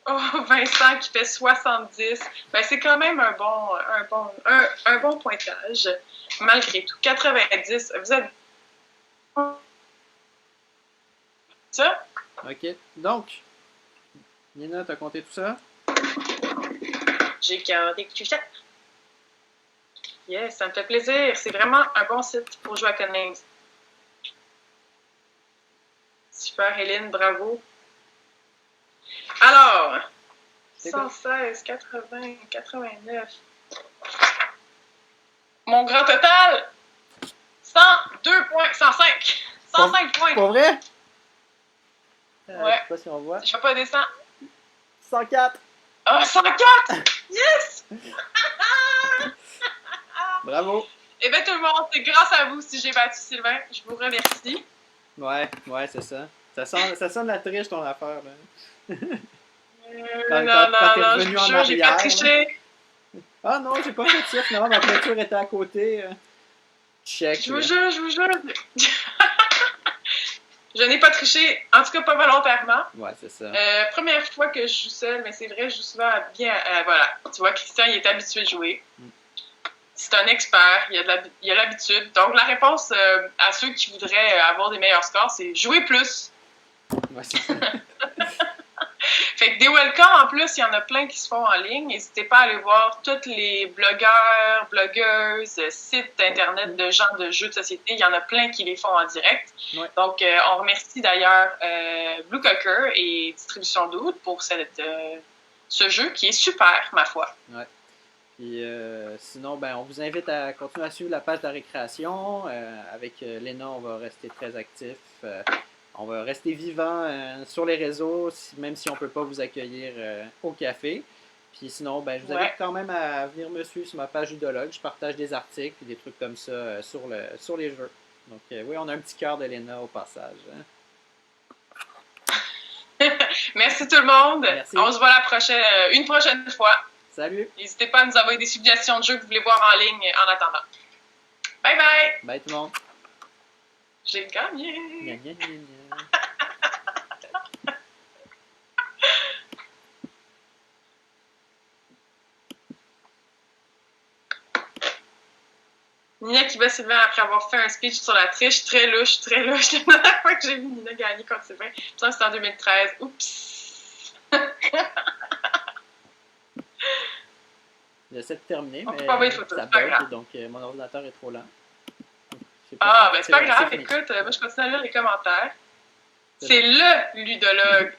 Oh, Vincent qui fait 70. Ben, c'est quand même un bon pointage, malgré tout. 90. Vous êtes... Ça? OK. Donc, Nina, t'as compté tout ça? J'ai compté tout ça. Yes, ça me fait plaisir. C'est vraiment un bon site pour jouer à Codnames. Super, Hélène, bravo. Alors, 116, 80, 89. Mon grand total, 102 points, 105. 105 points. Pour vrai? Ouais. Je sais pas si on voit. Je vais pas descendre. 104. Ah, 104! Yes! Bravo. Eh bien, tout le monde, c'est grâce à vous si j'ai battu Sylvain. Je vous remercie. Ouais, c'est ça. Ça sonne la triche, ton affaire, là. Non, j'ai pas triché. Ah non, j'ai pas fait ça. Finalement, ma clôture était à côté. Check. Je vous jure. Je n'ai pas triché, en tout cas pas volontairement. Ouais, c'est ça. Première fois que je joue seule, mais c'est vrai, je joue souvent bien. Voilà. Tu vois, Christian, il est habitué de jouer. C'est un expert, il a l'habitude. Donc, la réponse à ceux qui voudraient avoir des meilleurs scores, c'est jouer plus. Ouais, c'est ça. Fait que des welcomes, en plus, il y en a plein qui se font en ligne. N'hésitez pas à aller voir tous les blogueurs, blogueuses, sites internet de gens de jeux de société. Il y en a plein qui les font en direct. Ouais. Donc, on remercie d'ailleurs Blue Cocker et Distribution Doute pour ce jeu qui est super, ma foi. Ouais. Et sinon, on vous invite à continuer à suivre la page de la récréation. Avec Léna, on va rester très actifs. On va rester vivant sur les réseaux, même si on ne peut pas vous accueillir au café. Puis sinon, je vous invite quand même à venir me suivre sur ma page Ludologue. Je partage des articles et des trucs comme ça sur les jeux. Donc oui, on a un petit cœur de Léna au passage. Hein? Merci tout le monde. Merci. On se voit une prochaine fois. Salut. N'hésitez pas à nous envoyer des suggestions de jeux que vous voulez voir en ligne en attendant. Bye bye. Bye tout le monde. J'ai gagné. Nina qui bat Sylvain après avoir fait un speech sur la triche, très louche. La dernière fois que j'ai vu Nina gagner contre Sylvain, je pense que c'était en 2013. Oups! J'essaie de terminer, mais pas photo, ça bug, donc mon ordinateur est trop lent. C'est pas grave, écoute, moi je continue à lire les commentaires. C'est le ludologue.